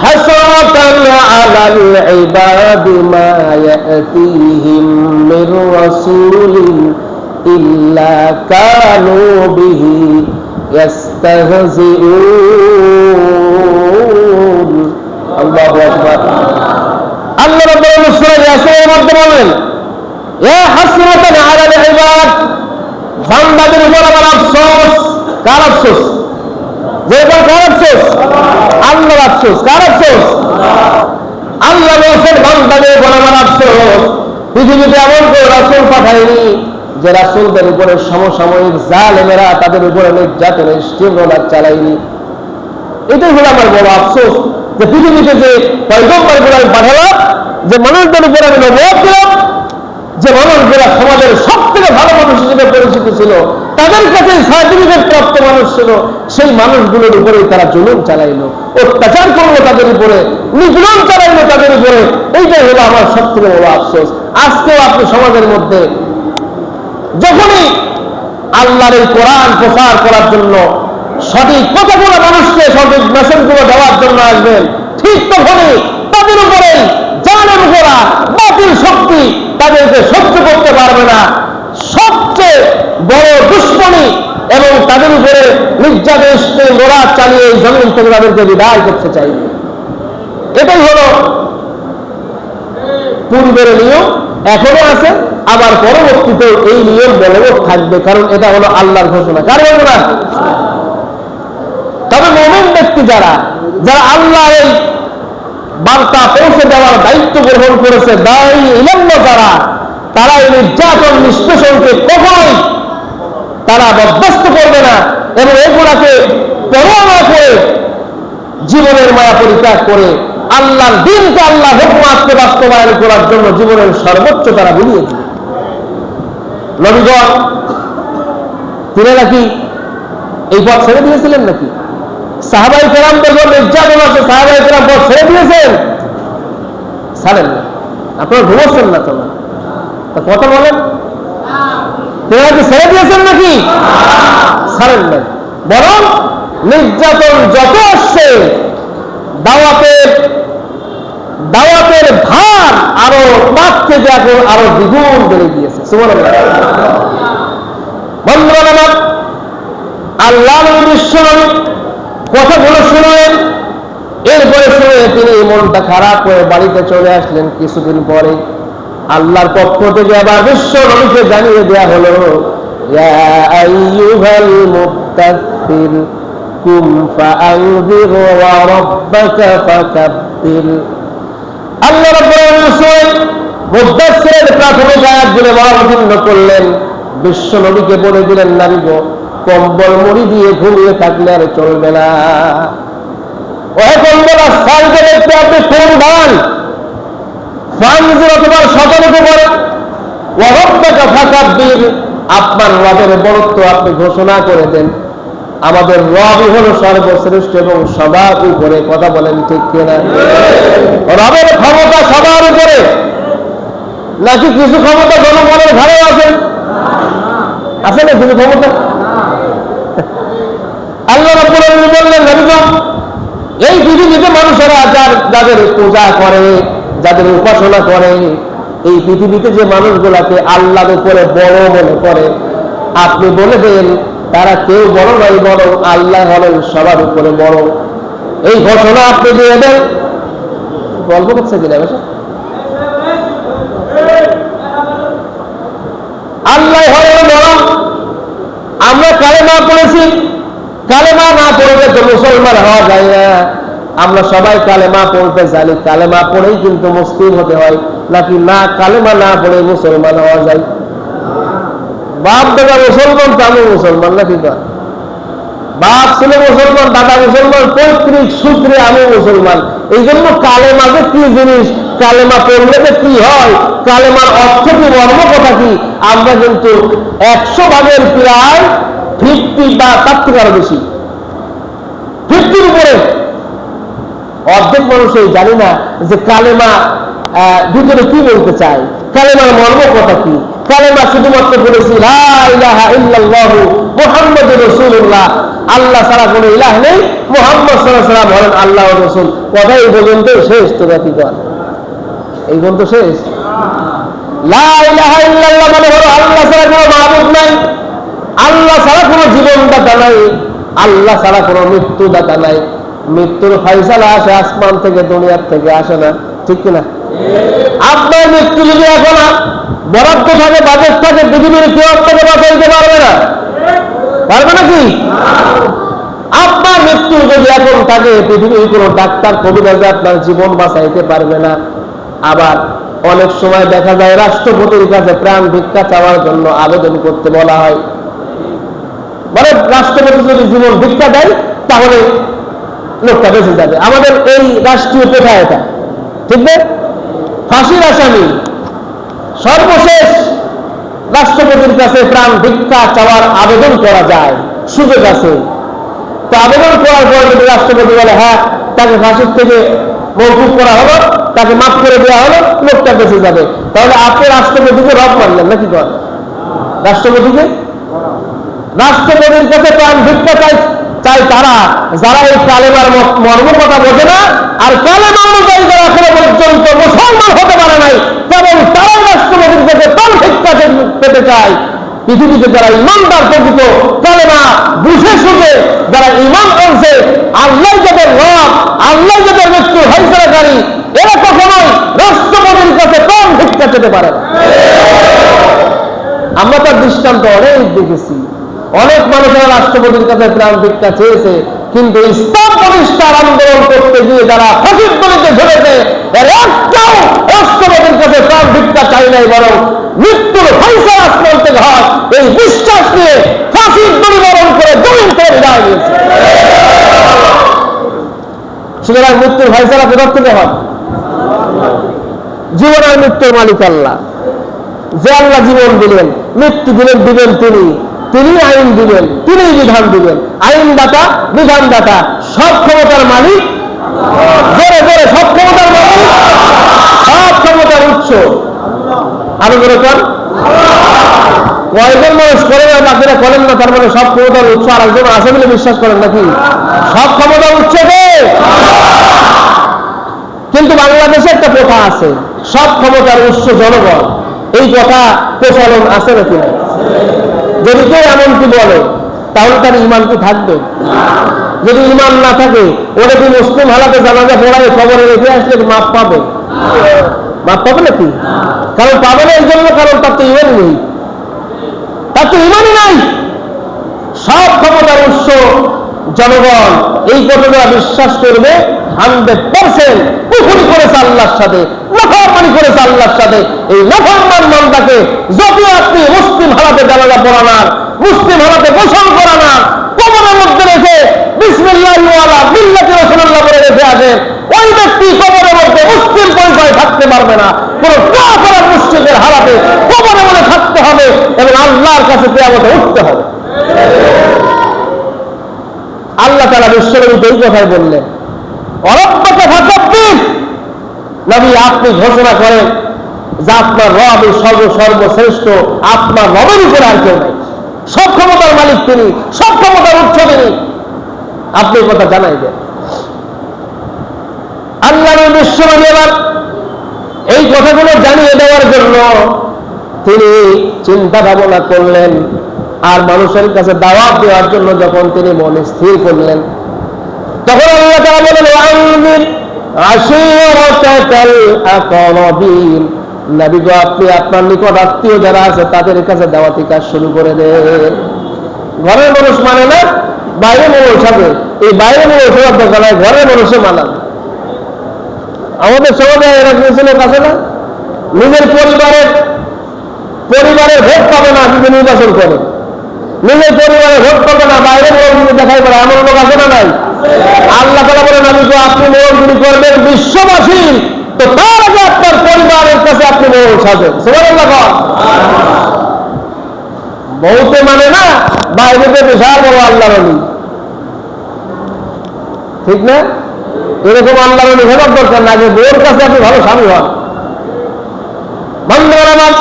হাসরাতান আলাল ইবাদি মা ইয়াতিহিম মির রাসূলিন ইল্লা কানু বিহি ইয়াস্তাহজিউন। আল্লাহু আকবার। আল্লাহ রাব্বুল সূরা ইয়াসিনের মধ্যে বলেন, ইয়া হাসরাতান আলাল ইবাদ, বান্দাদের উপর আমার আফসোস। কার আফসোস? যে কার আফসোস? আল্লাহর আফসোস। কার আফসোস? আল্লাহ বলেন বান্দাদের উপর আমার আফসোস। পৃথিবীতে এমন কোন রাসূল পাঠায়নি যে রাসূলদের উপরে সমসাময়িক জালেমেরা তাদের উপরে নির্যাতনের স্টিমরোলার চালায়নি। এটাই হলো আমার বড় আফসোস, যে পৃথিবীতে যে পয়গম্বরগুলো আমি পাঠালাম, যে মানুষদের উপরে আমি নবুয়ত দিলাম, যে মানুষগুলা সমাজের সব থেকে ভালো মানুষ হিসেবে পরিচিত ছিল, তাদের কাছে সার্টিফিকেট প্রাপ্ত মানুষ ছিল, সেই মানুষগুলোর উপরে তারা জুলুম চালাইলো, অত্যাচার করলো তাদের উপরে, নিপীড়ন চালাইলো তাদের উপরে। এইটাই হলো আমার সব থেকে বড় আফসোস। আজকেও আপনি সমাজের মধ্যে যখনই আল্লাহর এই কোরআন প্রচার করার জন্য, সঠিক কথাগুলো মানুষকে সঠিক মেসেজগুলো দেওয়ার জন্য আসবেন, ঠিক তখনই তাদের উপরে জানের উপরা বাতিল শক্তি তাদেরকে সহ্য করতে পারবে না। সবচেয়ে বড় দুশ্মনী এবং তাদের উপরে নির্যাতন গোড়া চালিয়ে এই জমিন থেকে তাদেরকে বিদায় করতে চাইবে। এটাই হলো পূর্বের নিয়ম, এখনো আছে, আবার পরবর্তীতে এই নিয়ম বলবৎ থাকবে, কারণ এটা হলো আল্লাহর ঘোষণা। কার ঘোষণা? তবে মুমিন ব্যক্তি যারা আল্লাহ এই বার্তা পৌঁছে দেওয়ার দায়িত্ব গ্রহণ করেছে, দায়ী ইলাল্লাহ যারা, তারা এই নির্যাতন নিষ্পেষণকে কখনোই তারা বরদাস্ত করবে না এবং এগুলাকে পরোয়া না করে জীবনের মায়া পরিত্যাগ করে আল্লাহর দিনকে, আল্লাহ হুকুমাতকে বাস্তবায়ন করার জন্য জীবনের সর্বোচ্চ তারা বিলিয়ে দিবে। নবীগণ তিনারা কি এই পথ ছেড়ে দিয়েছিলেন নাকি? সাহাবায়ে কেরামদের জন্য নির্যাতন আছে, সাহাবায়ে কেরাম পথ ছেড়ে দিয়েছেন? ছাড়েন না। আপনারা ঘুমাচ্ছেন না তো? কথা বলেন, তিনারা কি ছেড়ে দিয়েছেন নাকি? ছাড়েন না। বরং নির্যাতন যত আসছে, দাওয়াতের ভার আরো তার থেকে এখন আরো দ্বিগুণ বেড়ে গিয়েছে। সুবহানাল্লাহ। বন্ধুগণ আমার, আল্লাহ বিশ্বনবী কথাগুলো শুনলেন, এরপরে শুনে তিনি মনটা খারাপ হয়ে বাড়িতে চলে আসলেন। কিছুদিন পরে আল্লাহর পক্ষ থেকে আবার বিশ্ব নবীকে জানিয়ে দেয়া হলো, ইয়া আইয়ুহাল মুদ্দাথির কুম ফাআনযির ওয়া রাব্বাকা ফাকাব্বির। আল্লাহ রাব্বুল আলামিন মুদ্দাথিরের প্রাথমিক আয়াতগুলো অবতীর্ণ করলেন, বিশ্ব নবীকে বলে দিলেন, নবী গো, কম্বল মুড়ি দিয়ে ঘুমিয়ে থাকলে আর চলবে না। ওই কম্বল আস্থানকে দেখতে আপনি কোন গান ফানজির অথবা সতর্ক করেন, ওয়া রাব্বাকা ফাকাব্বির, আপনার রবের বড়ত্ব আপনি ঘোষণা করে দেন। আমাদের রবই হলো সর্বশ্রেষ্ঠ এবং সবার উপরে। কথা বলেন ঠিক কিনা? রবের ক্ষমতা সবার উপরে নাকি কিছু ক্ষমতা জনগণের ঘরে আছে? আছে না কিছু ক্ষমতা? আল্লাহ রাব্বুল আলামিন বললেন, নবীগণ, এই পৃথিবীতে মানুষেরা যাদের পূজা করে, যাদের উপাসনা করে, এই পৃথিবীতে যে মানুষগুলাকে আল্লাহর উপরে বড় মনে করে, আপনি বলে দেন তারা কেউ বড় নয়, বড় আল্লাহ হলেন সবার উপরে বড়। এই ঘোষণা আপনি দিয়ে দেন। গল্প করছে কিনা বেশ? আল্লাহ হলেন বড়। আমরা কালেমা পড়েছি, কালেমা না পড়লে তো মুসলমান হওয়া যায় না। আমরা সবাই কালেমা পড়তে জানি, কালেমা পড়েই কিন্তু মুসলিম হতে হয়, নাকি না কালেমা না পড়ে মুসলমান হওয়া যায়? বাপ দাদা মুসলমান তো আমি মুসলমান, নাকি? বাপ ছিল মুসলমান, দাদা মুসলমান, পৈতৃক সূত্রে আমি মুসলমান। এই জন্য কালেমা যে কি জিনিস, কালেমা পড়লে যে কি হয়, কালেমার অর্থ কি, মর্ম কথা কি, আমরা কিন্তু 100 ভাগের প্রায় 50 বা তার থেকে আরো বেশি, 50-র উপরে অর্ধেক মানুষই জানি না যে কালেমা ভিতরে কি বলতে চায়, কালেমার মর্ম কথা কি। কালেমা শুধুমাত্র বলেছি লা ইলাহা ইল্লাল্লাহু মুহাম্মাদুর রাসূলুল্লাহ, আল্লাহ ছাড়া কোনো ইলাহ নেই, মুহাম্মদ সাল্লাল্লাহু আলাইহি ওয়াসাল্লাম হলেন আল্লাহর রাসূল। কথাই পর্যন্ত শেষ। তো কি কর এই পর্যন্ত শেষ? লা ইলাহা ইল্লাল্লাহ মানে হলো আল্লাহ ছাড়া কোনো মাবুদ নাই, আল্লাহ ছাড়া কোনো জীবনদাতা নাই, আল্লাহ ছাড়া কোনো মৃত্যুদাতা নাই। মৃত্যুর ফয়সালা আসে আসমান থেকে, দুনিয়ার থেকে আসে না, ঠিক কিনা? আপনার মৃত্যু যদি এখন বরাদ্দ থাকে, বাজেট থাকে, পৃথিবীর কেউ আপনাকে বাঁচাইতে পারবে না, পারবে নাকি? আপনার মৃত্যু যদি এখন থাকে, পৃথিবীর কোনো ডাক্তার কবিরাজে আপনার জীবন বাঁচাইতে পারবে না। আবার অনেক সময় দেখা যায় রাষ্ট্রপতির কাছে প্রাণ ভিক্ষা চাওয়ার জন্য আবেদন করতে বলা হয়, মানে রাষ্ট্রপতি যদি জীবন ভিক্ষা দেয় তাহলে লোকটা বেঁচে যাবে। আমাদের এই রাষ্ট্রীয় প্রথা এটা, ঠিক না? ফাঁসির আসামি সর্বশেষ রাষ্ট্রপতির কাছে প্রাণ ভিক্ষা চাওয়ার আবেদন করা যায়, সুযোগ আছে। তো আবেদন করার পর যদি রাষ্ট্রপতি বলে হ্যাঁ তাকে ফাঁসির থেকে মওকুফ করা হলো, তাকে মাফ করে দেওয়া হলো, লোকটা বেঁচে যাবে, তাহলে আপনি রাষ্ট্রপতিকে রব মানলেন নাকি? কর রাষ্ট্রপতিকে, রাষ্ট্রপতির কাছে প্রাণ ভিক্ষা চাই তারা যারা এই কালেমার মর্ম কথা বোঝে না, আর কালেমা অনুযায়ী যারা এখনো পর্যন্ত মুসলমান হতে পারে নাই, কেবল তারাই রাষ্ট্রপতির কাছে প্রাণ ভিক্ষা পেতে চায়। পৃথিবীতে যারা ইমানদার প্রকৃত কালেমা বুঝে শুনে যারা ইমান আনছে, আল্লাহ যাদের রব, আল্লাহ যাদের মৃত্যু ফয়সালাকারী, এরা কখনোই রাষ্ট্রপতির কাছে প্রাণ ভিক্ষা পেতে পারে না। আমরা তার দৃষ্টান্ত অনেক দেখেছি, অনেক মানুষেরা রাষ্ট্রপতির কাছে প্রাণ ভিক্ষা চেয়েছে, কিন্তু ইসলাম প্রতিষ্ঠার আন্দোলন করতে গিয়ে যারা ফাঁসির গলিতে ঝুলেছে, এর একটাও রাষ্ট্রপতির কাছে প্রাণ ভিক্ষা চাই নাই, বরং মৃত্যুর ফয়সালা আসমান থেকে হয় এই বিশ্বাস নিয়ে ফাঁসির গলি বরণ করে জমিন থেকে বিদায় নিয়েছে। সুতরাং মৃত্যুর ফয়সালা কোথা থেকে হয়? জীবন আর মৃত্যুর মালিক আল্লাহ। যে আল্লাহ জীবন দিলেন, মৃত্যু দিলেন, দিবেন তিনি আইন দিবেন, তিনি বিধান দিবেন। আইনদাতা, বিধানদাতা, সব ক্ষমতার মালিক, জোরে জোরে সব ক্ষমতার মালিক, সব ক্ষমতার উৎস। আরো জোরে কর। কয়েকজন মানুষ করেন আর বাকিরা করেন না, তার মানে সব ক্ষমতার উৎস আর একজন আছে বলে বিশ্বাস করেন নাকি? সব ক্ষমতার উৎস কে? কিন্তু বাংলাদেশে একটা প্রথা আছে, সব ক্ষমতার উৎস জনগণ। এই কথা প্রচলন আছে নাকি? যদি কেউ এমনকি বলে তাহলে তার ইমান কি থাকবে? যদি ইমান না থাকে, ওরা কি মুসলিম হালাতে জানাজা পড়ায় খবরে রেখে আসলে মাপ পাবে? মাপ পাবে নাকি? কারণ পাবে না এই জন্য, কারণ তার তো ইমান নেই, তার তো ইমানই নাই। সব ক্ষমতার উৎস জনগণ, এই কথাটা বিশ্বাস করবে 100%। কুফরি করেছে আল্লাহর সাথে, নাফরমানি করেছে আল্লাহর সাথে। এই নাফরমান বান্দাকে যদি আপনি মুসলিম হালাতে জানাজা পড়ানার, মুসলিম হালাতে গোসল করানার, কবরের মধ্যে রেখে বিসমিল্লাহ ওয়ালা মিল্লাতি রাসূলুল্লাহ বলে রেখে আসেন, ওই ব্যক্তি কবরের মধ্যে মুসলিম পরিচয় থাকতে পারবে না। কোন কাফের আর মুশরিকের হালাতে কবরের মধ্যে থাকতে হবে এবং আল্লাহর কাছে কিয়ামতে উঠতে হবে। আল্লাহ তাআলা বিশ্বনবীকে এই কথাই বললেন, অরব্বাকা ফাকাব্বির, নবী আপনি ঘোষণা করেন যে আপনার রব সর্বশ্রেষ্ঠ, আপনার রবের উপরে আর কেউ নাই। সব ক্ষমতার মালিক তিনি, সব ক্ষমতার উৎস তিনি। আপনি কথা জানাই দেন। আল্লাহ বিশ্বনবী এবার এই কথাগুলো জানিয়ে দেওয়ার জন্য তিনি চিন্তা ভাবনা করলেন, আর মানুষের কাছে দাওয়াত দেওয়ার জন্য যখন তিনি মনে স্থির করলেন, তখন আল্লাহ তাআলা বলেন ওয়ানজির আশীরাতাকাল আকরাবিন, নবী গো আপনি আপনার নিকট আত্মীয় যারা আছে তাদের কাছে দাওয়াতি কাজ শুরু করে দেন। ঘরের মানুষ মানে না, বাইরে মানুষ আছে, এই বাইরে মানুষ হওয়ার দরকার নাই, ঘরের মানুষে মানান। আমাদের সমাজে এরকম লোক আছে না, নিজের পরিবারের ভোট পাবে না যদি নির্বাচন করে, নিজের পরিবারের ভোট পাবে না, বাইরে মোড়গিরি দেখাই পড়ে, এমন লোক আছে না নাই? আল্লাহ তাআলা বলেন আমি তো আপনি মোড়গিরি করবেন বিশ্ববাসী, তো তার আগে আপনার পরিবারের কাছে আপনি মোড় সাজেন। সুবহানাল্লাহ। বহুতে মানে না, বাইরেতে বিশাল বড় আল্লাহর ওলি, ঠিক না? এরকম আল্লাহর নিষেধ দরকার না যে বউর কাছে আপনি ভালো স্বামী হন। বন্ধুরা আমার,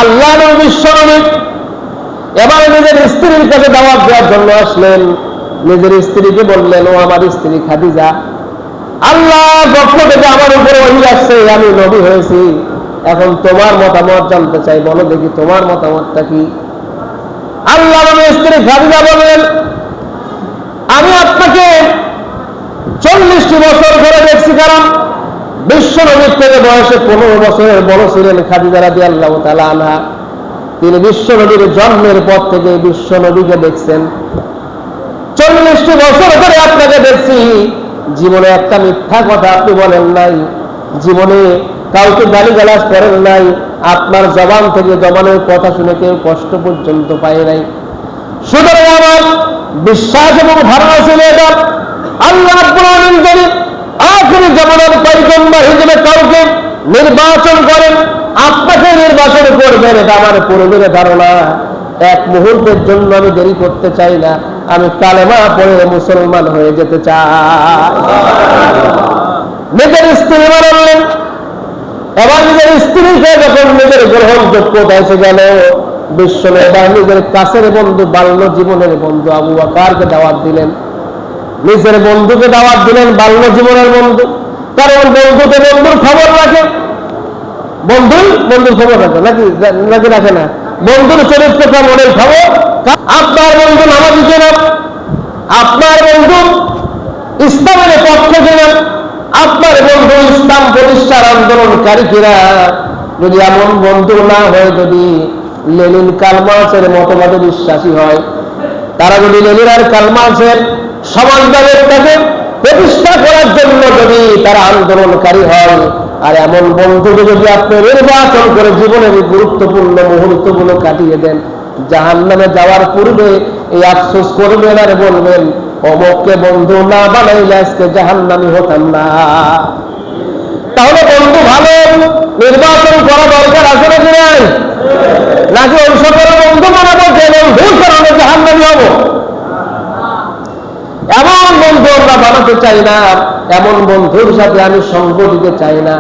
আল্লাহ বিশ্ব নবী এবার নিজের স্ত্রীর কাছে দাওয়াত দেওয়ার জন্য আসলেন। নিজের স্ত্রীকে বললেন, ও আমার স্ত্রী খাদিজা, আল্লাহ পক্ষ থেকে আমার উপরে ওহী আসছে, আমি নবী হয়েছি, এখন তোমার মতামত জানতে চাই, বলো দেখি তোমার মতামতটা কি। আল্লাহ নবীর স্ত্রী খাদিজা বললেন, আমি আপনাকে 40টি বছর ধরে দেখছি, কারণ বিশ্ব নবীর থেকে বয়সে 15 বছরের বড় ছিলেন খাদিজা রাদিয়াল্লাহু তাআলা আনহা। তিনি বিশ্ব নবীর জন্মের পর থেকে বিশ্ব নবীকে দেখছেন। 40টি বছর ধরে আপনাকে দেখছি, জীবনে একটা মিথ্যা কথা আপনি বলেন নাই, জীবনে কাউকে গালিগালাজ করেন নাই, আপনার জবান থেকে জবানের কথা শুনে কেউ কষ্ট পর্যন্ত পায় নাই। সুতরাং আমার বিশ্বাস এবং ধারণা ছিল এটা, আল্লাহ রাব্বুল আলামিন যদি আখিরি জামানার পয়গম্বর হিসেবে কাউকে নির্বাচন করেন, আপনাকে নির্বাচন করবেন, এটা আমার পূর্বের ধারণা। এক মুহূর্তের জন্য আমি দেরি করতে চাই না, আমি কালেমা পড়ে মুসলমান হয়ে যেতে চাই। নিজের স্ত্রী বললেন, এবার নিজের স্ত্রীকে যখন নিজের গ্রহণযোগ্যতা এসে গেল, বিশ্বনবী নিজের কাছের বন্ধু, বাল্য জীবনের বন্ধু আবু বকরকে দাওয়াত দিলেন। নিজের বন্ধুকে দাওয়াত দিলেন, বাল্য জীবনের বন্ধু। কারণ বন্ধুকে বন্ধুর খবর রাখে, বন্ধুর খবর রাখে নাকি রাখে না? বন্ধুর চরিত্র কেমনের খবর। আপনার বন্ধু নামাজি কিনা, আপনার বন্ধু ইসলামের পক্ষে কিনা, আপনার বন্ধু ইসলাম প্রতিষ্ঠার আন্দোলনকারী কিনা। যদি এমন বন্ধু না হয়, যদি লেনিন কার্ল মার্ক্সের মতবাদে বিশ্বাসী হয়, তারা যদি লেনিন আর কার্ল মার্ক্সের সমাজ ব্যবস্থাকে প্রতিষ্ঠা করার জন্য যদি তারা আন্দোলনকারী হয়, আর এমন বন্ধুকে যদি আপনি নির্বাচন করে জীবনের গুরুত্বপূর্ণ মুহূর্তগুলো কাটিয়ে দেন, জাহান্নামে যাওয়ার পূর্বে এই আফসোস করবেন আর বলবেন, অমুককে বন্ধু না বানাইলে আজকে জাহান্নামী হতাম না। তাহলে বন্ধু ভালো নির্বাচন করা দরকার আছে নাকি নাই? নাকি ওই সকল বন্ধু বানাবো যে বন্ধুর কারণে জাহান্নামী হবো? এমন বন্ধু আমরা বানাতে চাই না, এমন বন্ধুর সাথে আমি সঙ্গ দিতে চাই না,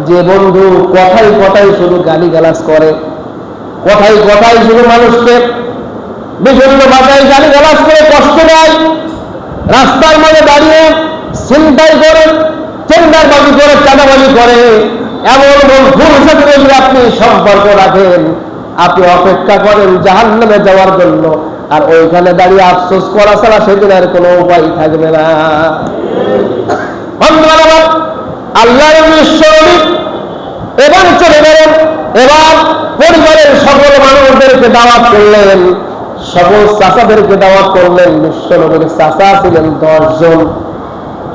যে বন্ধু কথায় কথায় শুধু গালিগালাজ করে, কথায় কথায় শুধু মানুষকে বিভিন্ন ভাষায় গালিগালাজ করে কষ্ট দেয়, রাস্তার মাঝে দাঁড়িয়ে ছিনতাই করে, টেন্ডারবাজি করে, চাঁদাবাজি করে। এমন বন্ধুর সাথে যদি আপনি সম্পর্ক রাখেন, আপনি অপেক্ষা করেন জাহান্নামে যাওয়ার জন্য, আর ওইখানে দাঁড়িয়ে আফসোস করা ছাড়া সেদিন আর কোনো উপায় থাকবে না। আল্লাহর বিশ্বনবী এবার চলে গেলেন, এবার পরিবারের সকল মানুষদেরকে দাওয়াত করলেন, সকল চাচাদেরকে দাওয়াত করলেন। বিশ্বনবীর চাচা ছিলেন 10 জন,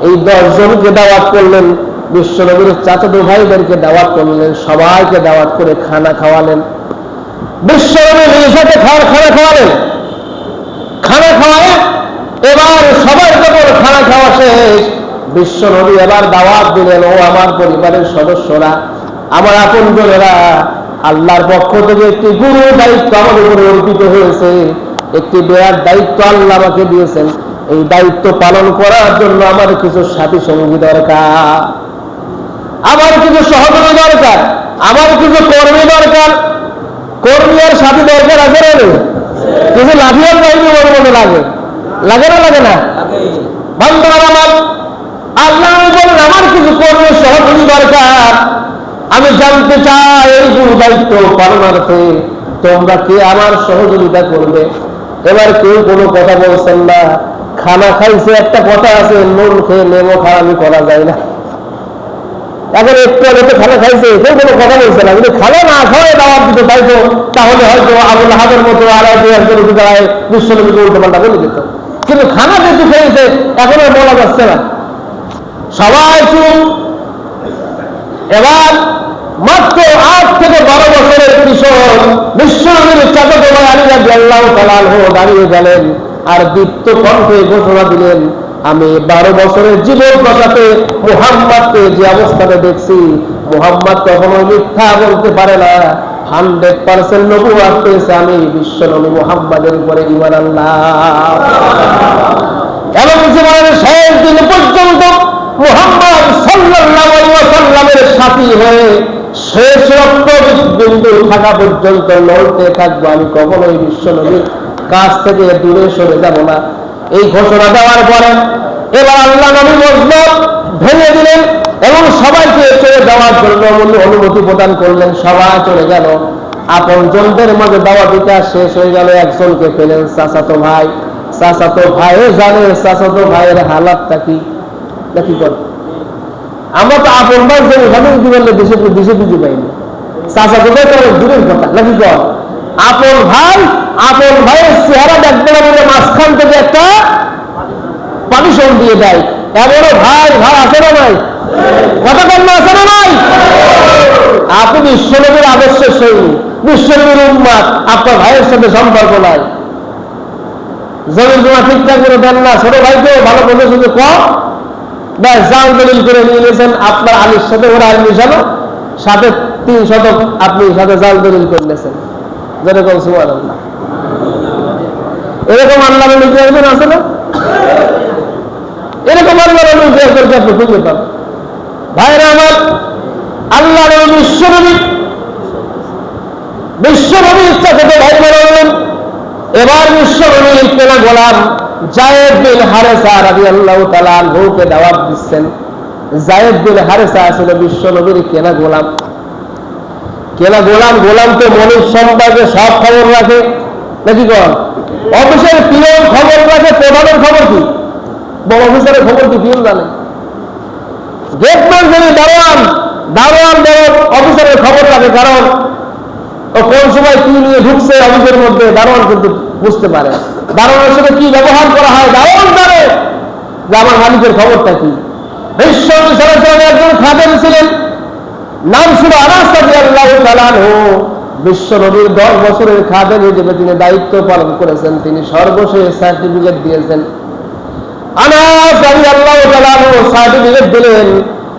এই 10 জনকে দাওয়াত করলেন। বিশ্বনবীর চাচাতো ভাইদেরকে দাওয়াত করলেন, সবাইকে দাওয়াত করে খানা খাওয়ালেন। বিশ্বনবী নিজেকে খানা খাওয়ালেন। খানা খাওয়ায় এবার সবার যখন খানা খাওয়া শেষ, বিশ্বনবী এবার দাওয়াত দিলেন, ও আমার পরিবারের সদস্যরা, আমার আপনজনেরা, আল্লাহর পক্ষ থেকে একটি গুরু দায়িত্ব আমার উপরে অর্পিত হয়েছে, একটি বিরাট দায়িত্ব আল্লাহ আমাকে দিয়েছেন। এই দায়িত্ব পালন করার জন্য আমার কিছু সাথী সঙ্গী দরকার, আমার কিছু সহযোগী দরকার, আমার কিছু কর্মী দরকার। কর্মী আর সাথী দরকার আছে না? কিছু লাঠিয়াল বাহিনী ওর মতো লাগে, লাগে না? লাগে না? বান্দা আমার আল্লাহ বলেন, আমার কিছু কর্মী সহযোগী দরকার। আমি জানতে চাই এই গুরু দায়িত্ব পালনার্থে তোমরা কে আমার সহযোগিতা করবে। এবার কেউ কোনো কথা বলছেন না। খানা খাইছে, একটা কথা আছে, নুন খেয়ে নেমো খারামি করা যায় না। এখন একটু আগে খানা খাইছে, কেউ কোনো কথা বলছে না। কিন্তু খানা না খাওয়াই দাওয়াত দিতে চাইতো, তাহলে হয়তো আবুল হাবের মতো আড়াই দাঁড়ায় বিশ্বনবীকে উল্টো পাল্টা বলে দিত। কিন্তু খানা যেহেতু খেয়েছে, এখন আর বলা যাচ্ছে না, সবাই চুপ। এবার মাত্র 8 থেকে 12 বছরের কিশোর বিশ্বনবীর চাচাতো ভাই আলী রাদিয়াল্লাহু তাআলা আনহু দাঁড়িয়ে গেলেন আর দীপ্ত কণ্ঠে ঘোষণা দিলেন, আমি 12 বছরের জীবন প্রকাশে মুহাম্মদকে যে অবস্থানে দেখছি, মুহাম্মদ কখনো মিথ্যা বলতে পারে না। 100% নবুয়ত পেয়েছে আমি বিশ্বনবী মুহাম্মাদের উপরে ঈমান আনলাম। এবং জীবনের শেষ দিন পর্যন্ত মুহাম্মদ সাল্লাল্লাহু আলাইহি ওয়াসাল্লামের সাথী হয়ে শেষ রক্ত বিন্দু থাকা পর্যন্ত লড়তে থাকবো, আমি কখনোই বিশ্বনবীর কাছ থেকে দূরে সরে যাব না। এই ঘোষণা দেওয়ার পরে এবার আল্লাহ নবী মজনব ভেঙে দিলেন এবং সবাইকে চলে যাওয়ার জন্য অনুমতি প্রদান করলেন। সবাই চলে গেল, আপনজনদের মাঝে দাওয়া বিকাশ শেষ হয়ে গেল। একজনকে পেলেন চাচাতো ভাই। চাচাতো ভাইও জানে চাচাতো ভাইয়ের হালাতটা কি নাকি কর। আমরা তো আপন ভাই যে ওখানে কি বললে দেশে খুঁজে পাইনি, চাচাতো ভাই তো দূরের কথা নাকি কর। আপন ভাইয়ের চেহারা দেখবে না বলে মাঝখান থেকে একটা পারমিশন দিয়ে দেয়। এমনও ভাই আছে না নাই? কথা কন্যা আছে না নাই? আপনি বিশ্বনবীর আদর্শের সৈনিক, বিশ্বনবীর উম্মত, আপনার ভাইয়ের সাথে সম্পর্ক নাই। জমি জমা ঠিকঠাক করে দেন না, ছোট ভাইকেও ভালো করে শুধু কম ব্যাস জাল দলিল করে নিয়ে গেছেন। আপনার আলীর সাথে ওরা আলী মিশানো, সাথে 3 শতক আপনি সাথে জাল দলিল করে নিয়েছেন। যেরকম সুবহানাল্লাহ, এরকম আল্লাহ নবী একজন আছে না? এরকম আল্লাহ নবী একজনকে আপনি খুঁজে পান। ভাইরা আমার, আল্লাহ নবী বিশ্বনবী ইচ্ছা থেকে ভাই বললেন। এবার বিশ্বনবীর কেনা গোলাম যায়েদ বিন হারেসা রাদিয়াল্লাহু তাআলা আনহুকে দাওয়াত দিচ্ছেন। যায়েদ বিন হারেসা আসলে বিশ্বনবীর কেনা গোলাম। গোলাম তো মনিব সম্পর্কে সব খবর রাখে নাকি কর। অফিসের পিয়ন খবর রাখে, প্রধানের খবর কি, বড় অফিসারের খবর কি পিয়ন জানে। গেটম্যান যিনি দারোয়ান বড় অফিসারের খবর রাখে, কারণ ও কোন সময় কি নিয়ে ঢুকছে অফিসের মধ্যে দারোয়ান কিন্তু বুঝতে পারে। দারোয়ানের সাথে কি ব্যবহার করা হয় দারোয়ান জানে যে আমার মালিকের খবরটা কি। বিশ্বনবী সাল্লাল্লাহু আলাইহি ওয়াসাল্লাম একজন খাদেম ছিলেন, নাম ছিল আনাস রাদিয়াল্লাহু তাআলা আনহু। বিশ্বনবীর 10 বছরের খাদেম হিসেবে তিনি দায়িত্ব পালন করেছেন। তিনি সর্বশেষ সার্টিফিকেট দিয়েছেন। আনাস রাদিয়াল্লাহু তাআলা আনহু সার্টিফিকেট দিলেন,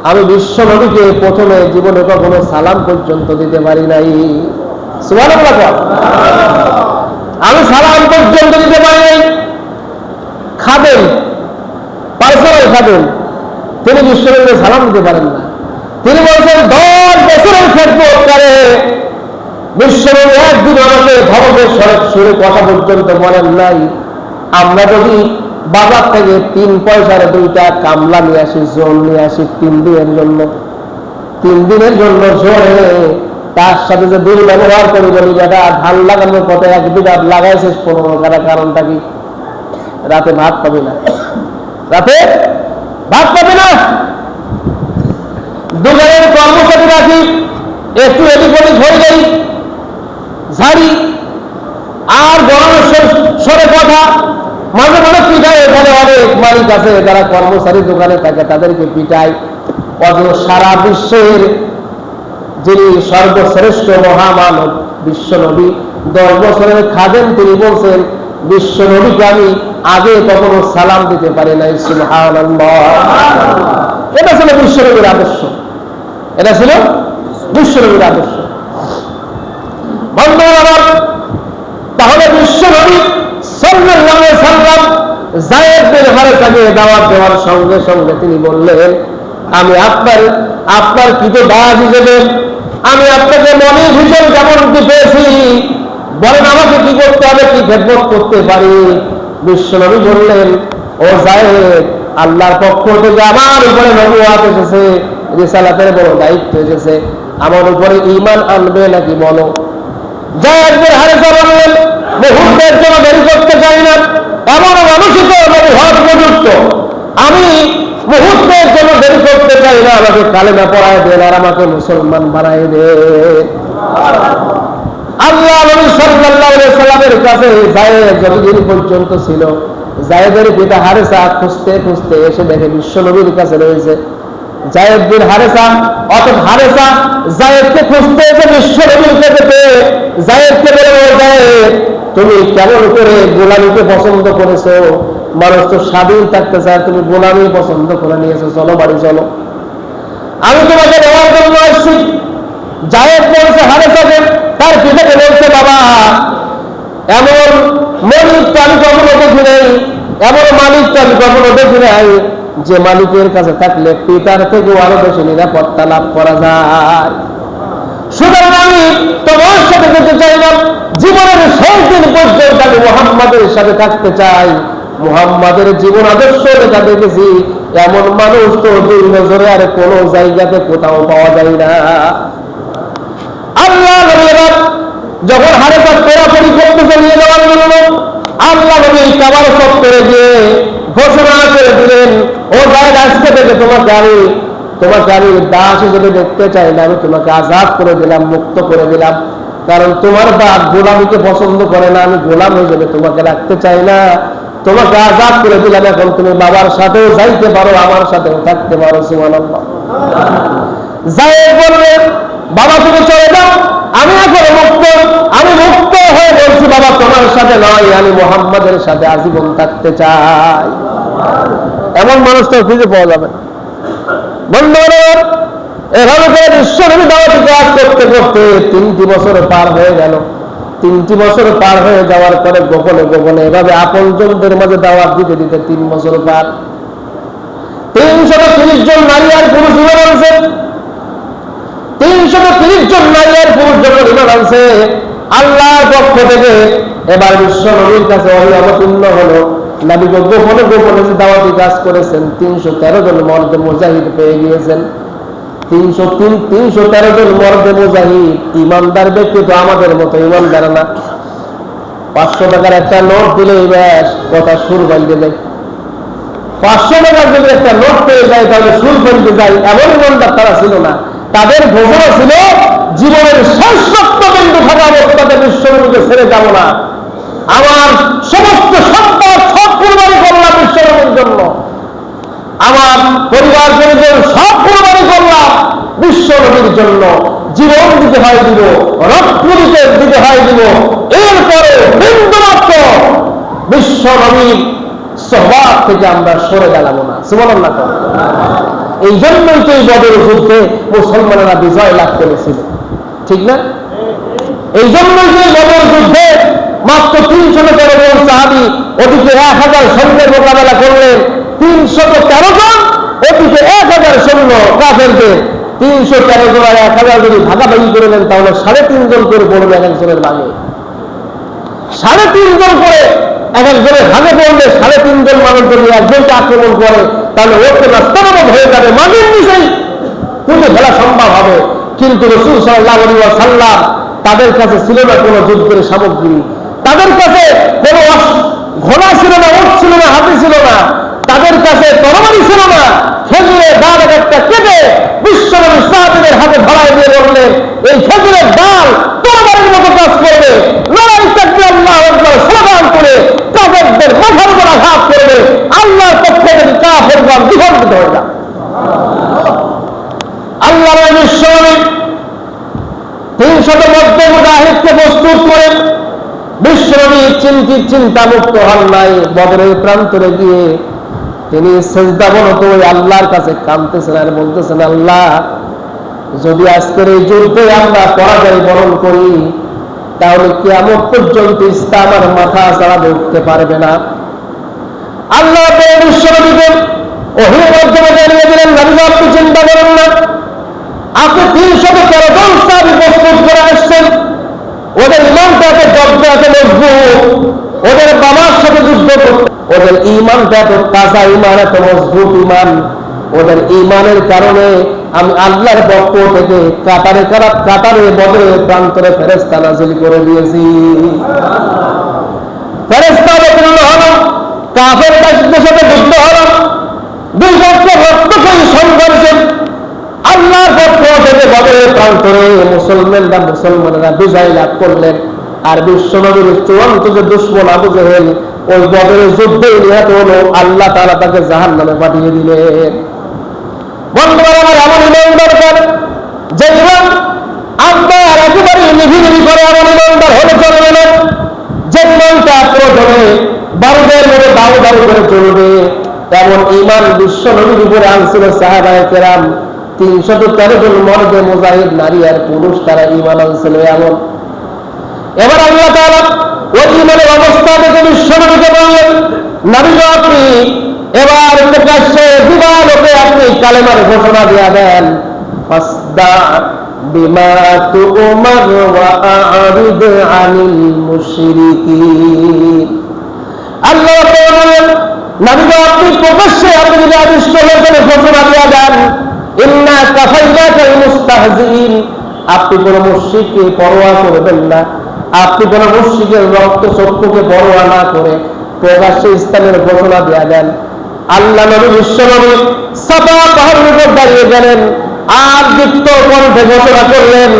আমি বিশ্বনবীকে প্রথমে জীবনে কখনো সালাম পর্যন্ত দিতে পারি নাই। সুবহানাল্লাহ, আমি সালাম পর্যন্ত দিতে পারি নাই। খাদেম, পার্সোনাল খাদেম, তিনি বিশ্বনবীকে সালাম দিতে পারেন না। তিনি বলছেন 10 বছরের খেদমত করে বিশ্বনবী একদিন আমাকে ধর্মের সুরে কথা পর্যন্ত বলেন নাই। আমরা যদি বাজার থেকে 3 পয়সার 2টা কামলা নিয়ে আসি, জোর নিয়ে আসি 3 দিনের জন্য জোরে, তার সাথে যে দুর্ব্যবহার করি, বলি বেটা ধান লাগানোর পথে 1 বিঘা লাগাইছিস 15 কাটা, কারণটা কি? রাতে ভাত পাবি না, দোকানের কর্মচারী রাখি, একটু এদিক ওদিক হয়ে যাই, ঝাড়ি আর গরমের সরে কথা, মাঝে মাঝে পিঠায়। এখানে অনেক মালিক আছে যারা কর্মচারী দোকানে থাকে, তাদেরকে পিঠায়। অথচ সারা বিশ্বের যিনি সর্বশ্রেষ্ঠ মহামানব বিশ্বনবী, 10 বছরের খাদেম, তিনি বলছেন বিশ্বনবীকে আমি আগে কখনো সালাম দিতে পারি নাই। সুবহানাল্লাহ, এটা ছিল বিশ্বনবীর আদর্শ। বন্ধুরা আমার, তাহলে বিশ্বনবী সাল্লাল্লাহু আলাইহি ওয়াসাল্লাম যায়েদ বিন হারেসাকে দাওয়াত দেওয়ার সঙ্গে সঙ্গে তিনি বললেন, আমি আপনার কৃতদাস হিসেবে আমি আপনাকে মনিব হিসেবে যেমন কি পেয়েছি, বলেন আমাকে কি করতে হবে, কি খেদমত করতে পারি। বিশ্বনবী বললেন, ও যায়েদ, আল্লাহর পক্ষ থেকে আমার উপরে নবুয়ত এসেছে, রিসালাতের বড় দায়িত্ব এসেছে, আমার উপরে ঈমান আনবে নাকি বলো। যায়েদ বিন হারেসা বললেন, মুহূর্তের জন্য দেরি করতে চাই না, এমন মানসিক হওয়ার উপযুক্ত, আমি মুহূর্তের জন্য দেরি করতে চাই না, আমাকে কালেমা পড়ায় দেন আর আমাকে মুসলমান বানায় দেন। আল্লাহ নবী সাল্লাল্লাহু আলাইহি ওয়াসাল্লামের কাছে যায়েদ যতদিন পর্যন্ত ছিল, যায়েদের পিতা হারেসা খুঁজতে খুঁজতে এসে দেখে বিশ্বনবীর কাছে রয়েছে। যায়েদ বিন হারেসা, অর্থাৎ হারেসা যায়েদকে খুঁজতে এসে বিশ্বনবীর কাছে পেয়ে যায়েদকে বলে, যায়েদ, তুমি কেমন করে গোলামীকে পছন্দ করেছো? মানুষ তো স্বাধীন থাকতে চায়, তুমি গোলামী পছন্দ করে নিয়েছো, চলো বাড়ি চলো, আমি তোমাকে নেওয়ার জন্য আসছি। যায়েদ বলছে হারেসাকে, তার পিতাকে বলছে, বাবা, এমন মনিব তো আমি কখনো দেখি নাই, এমন মালিককে আমি কখনো দেখি নাই যে মালিকের কাছে থাকলে পিতার থেকেও আরো বেশি নিরাপত্তা লাভ করা যায়। সুতরাং আমি তোমার সাথে যেতে চাইলাম, জীবনের শেষ দিন পর্যন্ত আমি মুহাম্মাদের সাথে থাকতে চাই। মুহাম্মাদের জীবন আদর্শ যেটা দেখেছি, এমন মানুষ তো দুই নজরে আর কোন জায়গাতে কোথাও পাওয়া যায় না। আল্লাহ নবীরা যখন হারেফাত পেরাপরি করতে নিয়ে যাওয়ার জন্য আল্লাহ নবী কাবার চত্বরে গিয়ে ঘোষণা করে দিলেন, ও যাই আজকে থেকে তোমাকে আমি দাস হিসেবে দেখতে চাই না, আমি তোমাকে আজাদ করে দিলাম, মুক্ত করে দিলাম। কারণ তোমার বাপ গোলামীকে পছন্দ করে না, আমি গোলাম হিসেবে তোমাকে রাখতে চাই না, তোমাকে আজাদ করে দিলাম। এখন তুমি বাবার সাথেও যাইতে পারো, আমার সাথেও থাকতে পারো। সুবহানাল্লাহ। যাই বললে, বাবা তুমি চলে যাও, আমি এখন মুক্ত, আমি মুক্ত হয়ে বলছি বাবা তোমার সাথে নয়, আমি মুহাম্মাদের সাথে আজীবন থাকতে চাই। এমন মানুষ তো খুঁজে পাওয়া যাবে না। বন্ধুরা, এভাবে করে বিশ্বনবী দাওয়াতি কাজ করতে করতে 3টি বছর পার হয়ে গেল। 3টি বছর পার হয়ে যাওয়ার পরে গোপনে গোপনে এভাবে আপনজনদের মাঝে দাওয়াত দিতে দিতে 3 বছর পার। 330 জন নারী আর পুরুষ ইমান আনছে। 330 জন নারী আর পুরুষ যখন ইমান আনছে, আল্লাহর পক্ষ থেকে এবার বিশ্বনবীর কাছে ওহী অবতীর্ণ হলো। নবী গোপনে গোপনে যে দাওয়াতি কাজ করেছেন, 313 জন মর্দে মুজাহিদ পেয়ে গিয়েছেন। 313 জন মর্দে মুজাহিদ ইমানদার ব্যক্তি তো আমাদের মতো ইমানদার না। 500 টাকার একটা নোট দিলেই ব্যাস কথা সুর বাজতে যায়। 500 টাকার যদি একটা নোট পেয়ে যায় তাহলে সুর বাজতে যায়, এমন ইমানদার তারা ছিল না। তাদের ঘোষণা ছিল, জীবনের শেষ রক্তবিন্দু থাকা অবস্থাতে বিশ্বনবীকে ছেড়ে যাব না। আমার সমস্ত সম্পদ সব কুরবানি করলাম বিশ্বনবীর জন্য, আমার পরিবার পরিজন সব কুরবানি করলাম বিশ্বনবীর জন্য। জীবন দিতে হয় দিব, রক্ত দিতে হয় দিব, এরপরে বিন্দুমাত্র বিশ্বনবীর সহবাগ থেকে আমরা সরে গেলাম না। সুবহানাল্লাহ। এই জন্যই তো এই বদর যুদ্ধে মুসলমানেরা বিজয় লাভ করেছিল, ঠিক না? এই জন্যই তো বদর যুদ্ধে মাত্র 313 জন সাহাবী ওদিকে 1000 সৈন্যের মোকাবেলা করলেন। 313 জন ওদিকে 1000 সৈন্য কাফেরদের। 313 জন আর 1000 যদি ভাগাভাগি করে নেন তাহলে 3.5 জন করে পড়বে এক একজনের ভাগে। 3.5 জন করে এক একজনের ভাগে পড়লে 3.5 জন মানুষ যদি একজনকে আক্রমণ করে তাহলে ওকে নাস্তানাবদ হয়ে যাবে, মাটির নিচেই তুলে ফেলা সম্ভব হবে। কিন্তু রাসূল সাল্লাল্লাহু আলাইহি ওয়াসাল্লাম তাদের কাছে ছিল না কোনো যুদ্ধের সামগ্রী, তাদের কাছে কোনো ঘোড়া ছিল না, উট ছিল না, হাতি ছিল না, তাদের কাছে তরবারি ছিল না। খেজুরের ডাল একটা কেটে বিশ্বনবী সাহাবীদের হাতে ধরায় দিয়ে বললেন, এই খেজুরের ডাল তরবারির মতো কাজ করবে, লড়াই থাকবে আল্লাহু আকবার স্লোগান করে কাফেরদের মাথার উপর আঘাত করবে, আল্লাহর পক্ষে যদি কাফেরগণ বিভক্ত হয়ে যাবে। আল্লাহর বিশ্বনবী 300 মধ্যে মুজাহিদকে প্রস্তুত করে বিশ্বনবী চিন্তামুক্ত হন নাই। বদরের প্রান্তরে গিয়ে তিনি সিজদাবনত হয়ে আল্লাহর কাছে কাঁদতেছেন আর বলতেছেন, আল্লাহ যদি আজকের এই যুদ্ধে আমরা পরাজয় বরণ করি তাহলে কিয়ামত পর্যন্ত ইসলাম আর মাথা ছাড়া উঠতে পারবে না। আল্লাহ বিশ্বনবীকে ওহীর মাধ্যমে জানিয়ে দিলেন, নবী আপনি চিন্তা করেন না, আপনি 313 জন সাহাবী প্রস্তুত করে আসছেন, ওদের ইমানটা এত জব্দ, এত মজবুত, ওদের বাবার সাথে যুদ্ধ করতে, ওদের ইমানটা এত তাজা ইমান, এত মজবুত ইমান, ওদের ইমানের কারণে আমি আল্লাহর পক্ষ থেকে কাতারে বদরের প্রান্তরে ফেরেশতা নাযিল করে দিয়েছি। ফেরেশতা অবতীর্ণ হলো, কাফেরদের সাথে যুদ্ধ হলো, 2 পক্ষের রক্তক্ষয়ী সংঘর্ষে আল্লাহর পক্ষ থেকে বদরের প্রান্তরে মুসলমানেরা বিজয় লাভ করলেন। আর বিশ্বনবীর চূড়ান্ত যে দুশমন আবু জেহেল ওই বদরের যুদ্ধে নিহত হলো, আল্লাহ তাআলা তাকে জাহান্নামে পাঠিয়ে দিলেন। বন্ধুরা আমার এমন ইমান দরকার যে ইমান আপনার একেবারে নিভিনিভি করে, এমন ইমানদার হলে চলবে না যে ইমানটা প্রথমে বারুদের মতো দাউ দাউ করে চলবে। এমন ইমান বিশ্বনবীর উপরে আনছিল সাহাবায়ে কেরাম। 313 জন মর্দে মুজাহিদ নারী আর পুরুষ তারা ইমান আনছিল এমন। এবার আল্লাহ তাআলা ওই ইমানের অবস্থা থেকে বিশ্বনবীকে বললেন, নবী গো আপনি এবার প্রকাশ্যে দিবালোকে আপনি কালেমার ঘোষণা দিয়া দেন, ফাসদা বিমা তু'মার ওয়া আ'রিদ আনিল মুশরিকিন। আল্লাহ বলেন নবী গো আপনি প্রকাশ্যে আপনি যদি আদিষ্ট হয়েছেন ঘোষণা দিয়া দেন, ইন্না কাফাইনাকাল মুস্তাহজিইন, আপনি কোন মুশরিককে পরোয়া করবেন না, আপনি কোন মুশরিকের রক্ত চক্ষুকে পরোয়া না করে প্রকাশ্যে ইসলামের ঘোষণা দিয়া দেন। আল্লাহ নবী বিশ্বনবী সাফা পাহাড়ের উপর দাঁড়িয়ে গেলেন আর দীপ্ত কণ্ঠে ঘোষণা করলেন,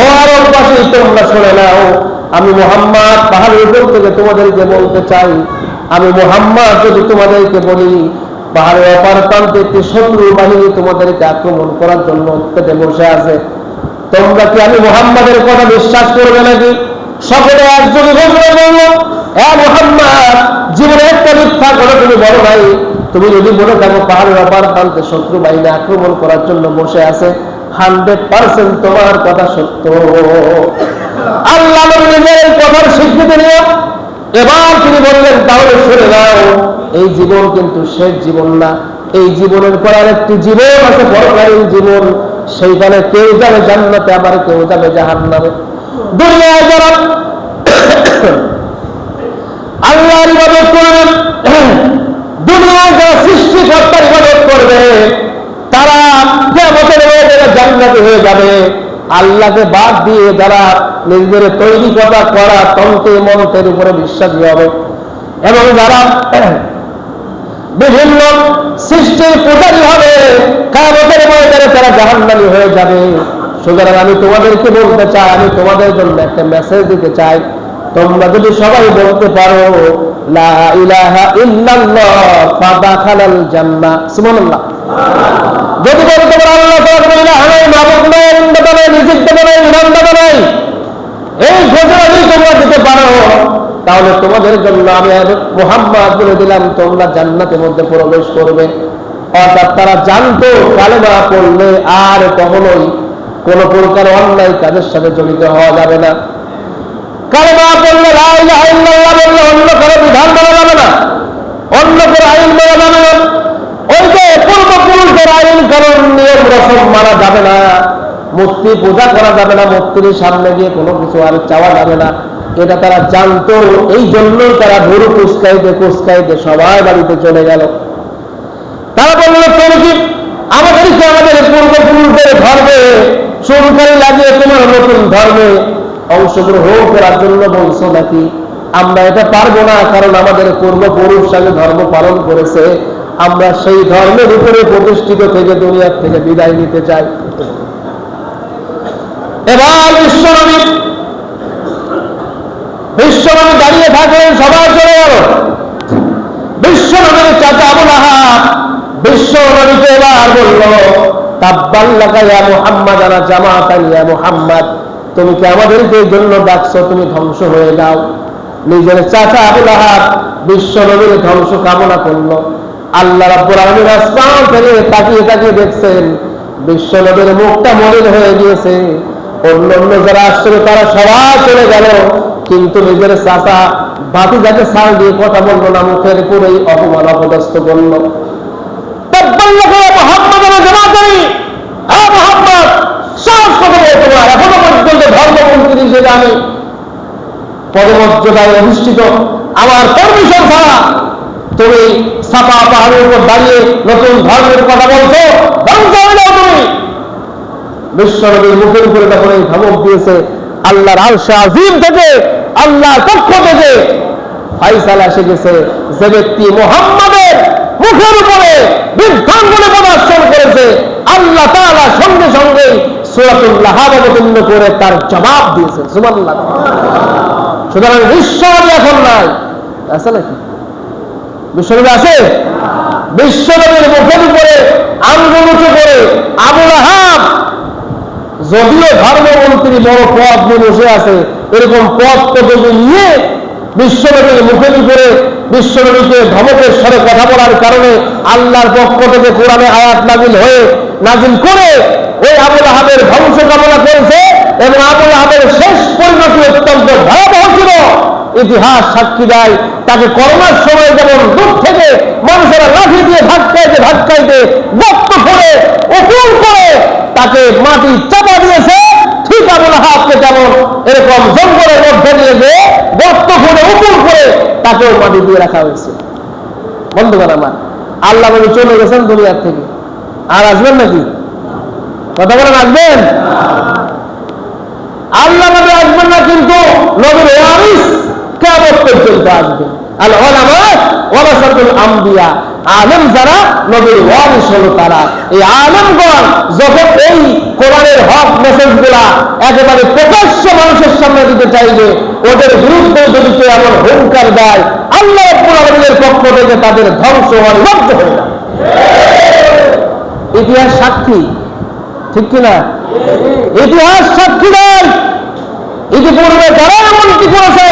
ও আরববাসী তোমরা শুনে নাও, আমি মুহাম্মদ পাহাড়ের উপর থেকে তোমাদেরকে বলতে চাই, আমি মুহাম্মদ যদি তোমাদেরকে বলি পাহাড়ের অপার প্রান্তে একটি শত্রু বাহিনী তোমাদেরকে আক্রমণ করার জন্য পেটে বসে আছে, তোমরা কি আমি মুহাম্মাদের কথা বিশ্বাস করবে নাকি? সকলে একযোগে ঘোষণা করল, হ্যাঁ মুহাম্মদ, জীবনে একটা মিথ্যা কথা তুমি বলো নাই, তুমি যদি বলে থাকো পাহাড়ের অপার প্রান্তে শত্রু বাহিনী আক্রমণ করার জন্য বসে আছে, 100% তোমার কথা সত্য। আল্লাহ নিজের কথার স্বীকৃতি নিয়ে এবার তিনি বললেন, তাহলে শুনে নাও, এই জীবন কিন্তু শেষ জীবন না, এই জীবনের পর আরেকটি জীবন আছে, পরকালীন জীবন, সেইখানে কেউ যাবে জান্নাতে, আবার কেউ যাবে জাহান্নামে। দুনিয়ায় যারা আল্লাহর ইবাদত করবেন, দুনিয়ায় যারা সৃষ্টিকর্তার ইবাদত করবে, তারা কিয়ামতের ময়দানে জান্নাতি হয়ে যাবে। আল্লাহকে বাদ দিয়ে যারা নিজেদের তৈরি করা তন্ত্রে মন্ত্রের উপরে বিশ্বাসী হবে এবং যারা বিভিন্ন সৃষ্টির পূজারী হবে, কিয়ামতের ময়দানে তারা জাহান্নামী হয়ে যাবে। সুতরাং আমি তোমাদেরকে বলতে চাই, আমি তোমাদের জন্য একটা মেসেজ দিতে চাই, তোমরা যদি সবাই বলতে পারো লা ইলাহা ইল্লাল্লাহ ফাদাখালাল জান্নাহ, সুবহানাল্লাহ, যদি বলতে পারো আল্লাহ তাআলা ইলাহা নাই, মাবুদ নাই, ইবাদত নাই, রিজিক নাই, ইমানদার নাই, এই ঘোষণা যদি তোমরা দিতে পারো, তাহলে তোমাদের জন্য আমি মুহাম্মদ বলে দিলাম তোমরা জান্নাতের মধ্যে প্রবেশ করবে। অর্থাৎ তারা জানতো কালেমা পড়লে আর কখনোই কোন প্রকার অন্যায় কাজের সাথে জড়িত হওয়া যাবে না। কালেমা পড়লে লা ইলাহা ইল্লাল্লাহ বললে অন্য কোনো বিধান মানা যাবে না, অন্য কোনো আইন মানা যাবে না, ওই যে পূর্বপুরুষদের আইন কানুন নিয়ম রসম মানা যাবে না, মূর্তি পূজা করা যাবে না, মূর্তির সামনে গিয়ে কোনো কিছু আর চাওয়া যাবে না, এটা তারা জানতো। এই জন্যই তারা ভুরু কুচকাইতে সবাই বাড়িতে চলে গেল। তারা বলল, তুমি কি আমাদেরকে আমাদের পূর্বপুরুষদের ধর্মে শুরুকারী লাগিয়ে তোমার নতুন ধর্মে অংশগ্রহণ করার জন্য বলছো নাকি? আমরা এটা পারবো না, কারণ আমাদের পূর্বপুরুষ আগে ধর্ম পালন করেছে, আমরা সেই ধর্মের উপরে প্রতিষ্ঠিত থেকে দুনিয়ার থেকে বিদায় নিতে চাই। এবার বিশ্বনবী দাঁড়িয়ে থাকলেন, সবাই চলে গেল। বিশ্বনবীর চাচা আবু লাহাব বিশ্বনবীকে এবার বলল, তাব্বাল লাকা ইয়া মুহাম্মাদ আনা জামাতান ইয়া মুহাম্মদ, তুমি কি আমাদেরকে এই জন্য ডাকছো? তুমি ধ্বংস হয়ে যাও। নিজের চাচা আবু লাহাব বিশ্বনবীর ধ্বংস কামনা করলো। আল্লাহ রাব্বুল আলামিন আসমান থেকে তাকিয়ে দেখছেন বিশ্বনবীর মুখটা মলিন হয়ে গিয়েছে। অন্য যারা আসছিল তারা সবাই চলে গেল, কিন্তু নিজের চাচা ভাতিজাকে ছাড় দিয়ে কথা বললো না, মুখের পুরোই অপমান অপদস্থ করলো। এখনো পর্যন্ত ধর্মমন্ত্রী হিসেবে আমি পদমর্যাদায় অধিষ্ঠিত, আমার পারমিশন ছাড়া তুমি সাফা পাহাড়ের উপর দাঁড়িয়ে নতুন ধর্মের কথা বলছো, ধ্বংস হয়ে যাও তুমি। বিশ্বনবীর মুখের উপরে তখন এই ধমক দিয়েছে আল্লাহর আরশে আজিম থেকে, আল্লাহর পক্ষ থেকে ফায়সালা এসে গেছে। যে ব্যক্তি মুহাম্মাদের মুখের উপরে বৃদ্ধাঙ্গুলি প্রদর্শন করেছে, আল্লাহ তাআলা সঙ্গে সঙ্গে সূরাতুল লাহাব অবতীর্ণ করে তার জবাব দিয়েছে। সুবহানাল্লাহ। সুতরাং বিশ্বনবী এখন নাই, আছে নাকি? বিশ্বনবী আছে? বিশ্বনবীর মুখের উপরে আঙ্গুল উঁচু করে আবু লাহাব, যদিও ধর্মমন্ত্রী বড় পদ নিয়ে বসে আছে, এরকম পদ পদবি নিয়ে বিশ্বনবীর মুখের উপরে বিশ্বনবীকে ধমকের স্বরে কথা বলার কারণে আল্লাহর পক্ষ থেকে কোরআনে আয়াত নাজিল করে ওই আবু লাহাবের ধ্বংস কামনা করেছে। এবং আবু লাহাবের শেষ পরিণতি অত্যন্ত ভয়াবহ ছিল। ইতিহাস সাক্ষী দেয় তাকে করোনার সময় যেমন দূর থেকে মানুষেরা লাঠি দিয়ে ধাক্কাইতে ধাক্কাইতে গর্ত করে উপুর করে তাকে মাটি চাপা দিয়েছে, ঠিক আবু লাহাবকে যেমন এরকম জঙ্গলের মধ্যে নিয়ে যে গর্ত করে উপুর করে তাকেও মাটি দিয়ে রাখা হয়েছে। বন্ধুগণ আমার, আল্লাহ নবী চলে গেছেন দুনিয়ার থেকে, আর আসবেন নাকি? কথা বলেন, আসবেন? আল্লাহ নবী আসবেন না, কিন্তু নবীর ওয়ারিস কিয়ামত পর্যন্ত আসবে। আল উলামা ওয়ারাসাতুল আম্বিয়া, আলেম যারা নবীর ওয়ারিস হলো তারা। এই আলেমগণ যখন এই কোরআনের হক মেসেজগুলা একেবারে প্রকাশ্য মানুষের সামনে দিতে চাইবে, ওদের বিরুদ্ধে যদি কেউ এমন হুঙ্কার দেয়, আল্লাহ রাব্বুল আলামিনের পক্ষ থেকে তাদের ধ্বংস অনিবার্য হয়ে যাবে। ইতিহাস সাক্ষী, ঠিক কিনা? ইতিহাস সাক্ষী দেয় ইতিপূর্বে যারা এমনকি করেছে,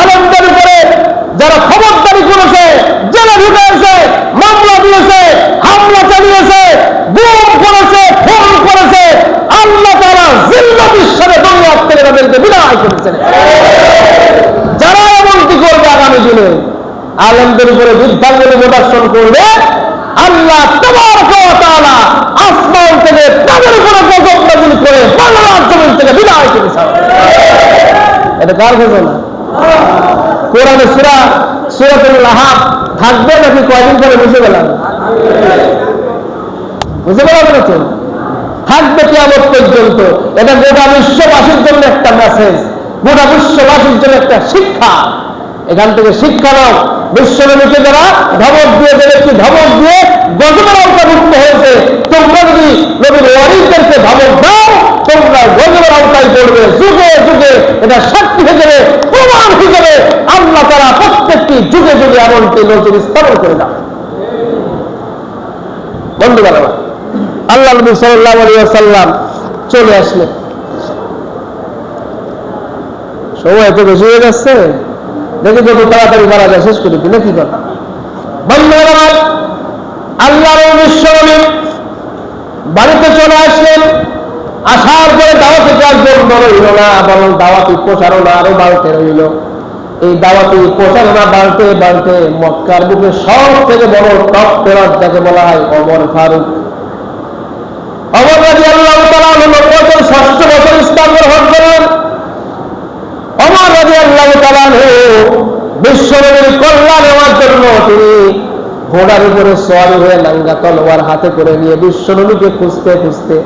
আলেমদের উপরে যারা খবরদারি করেছে, জেলে ঢুকেছে, মামলা দিয়েছে, হামলা চালিয়েছে, গুম করেছে, খুন করেছে, আল্লাহ তাআলা জিল্লাতির সাথে দুনিয়ার থেকে তাদেরকে বিদায় করেছেন। যারা এমনকি করবে আগামী দিনে আলেমদের উপরে বিদ্যাঙ্গুলি প্রদর্শন করবে, আল্লাহ তাবারক ওয়া তাআলা আসমান থেকে তাদের উপরে গজব নাযিল করে বাংলার জমিন থেকে বিদায় করেছেন। এটা কার ঘোষণা? কোরআনে সূরাতুল লাহাব থাকবে নাকি কয়দিন পরে বুঝে গেলাম? বুঝে গেলাম না তো? থাকবে কিয়ামত পর্যন্ত। এটা গোটা বিশ্ববাসীর জন্য একটা মেসেজ, গোটা বিশ্ববাসীর জন্য একটা শিক্ষা। এখান থেকে শিক্ষা নাও, বিশ্বনবীকে যারা ধমক দিয়ে একটি ধমক দিয়ে গজবের আওতাভুক্ত হয়েছে, তোমরা যদি নবীর ওয়ারিসদেরকে ধমক দাও, তোমরা গজবের আওতায় পড়বে। যুগে যুগে এটা সাক্ষী হিসেবে, প্রমাণ হিসেবে আল্লাহ তাআলা প্রত্যেকটি যুগে যুগে এমনটি নজির স্থাপন করে দাও। বন্ধুগণ, আল্লাহ নবী সাল্লাল্লাহু আলাইহি ওয়াসাল্লাম চলে আসলেন। সময় তো বেশি হয়ে যাচ্ছে, দেখি যত তাড়াতাড়ি মারা যায় শেষ করি কিনা, কি কথা? বন্ধুগণ আমার, আল্লাহর বিশ্বনবী বাড়িতে চলে আসলেন। আসার পরে দাওয়াতি কাজ বন্ধ রইল না, বরং দাওয়াতি প্রচারণা আরো বাড়তে রইল। এই দাওয়াতি প্রচারণা বাড়তে বাড়তে মক্কার বুকে সব থেকে বড় টপ ফেরত যাকে বলা হয় ওমর ফারুক, ওমর রাদিয়াল্লাহু তাআলা নবুয়তের ৬ষ্ঠ বছর ইসলাম গ্রহণ করলেন। ওমর রাদিয়াল্লাহু তাআলা বিশ্বনবীর কল্যাণ নেওয়ার জন্য তিনি ঘোড়ার উপরে সওয়ার হয়ে নাঙ্গা তলোয়ার হাতে করে নিয়ে বিশ্বনবীকে খুঁজতে খুঁজতে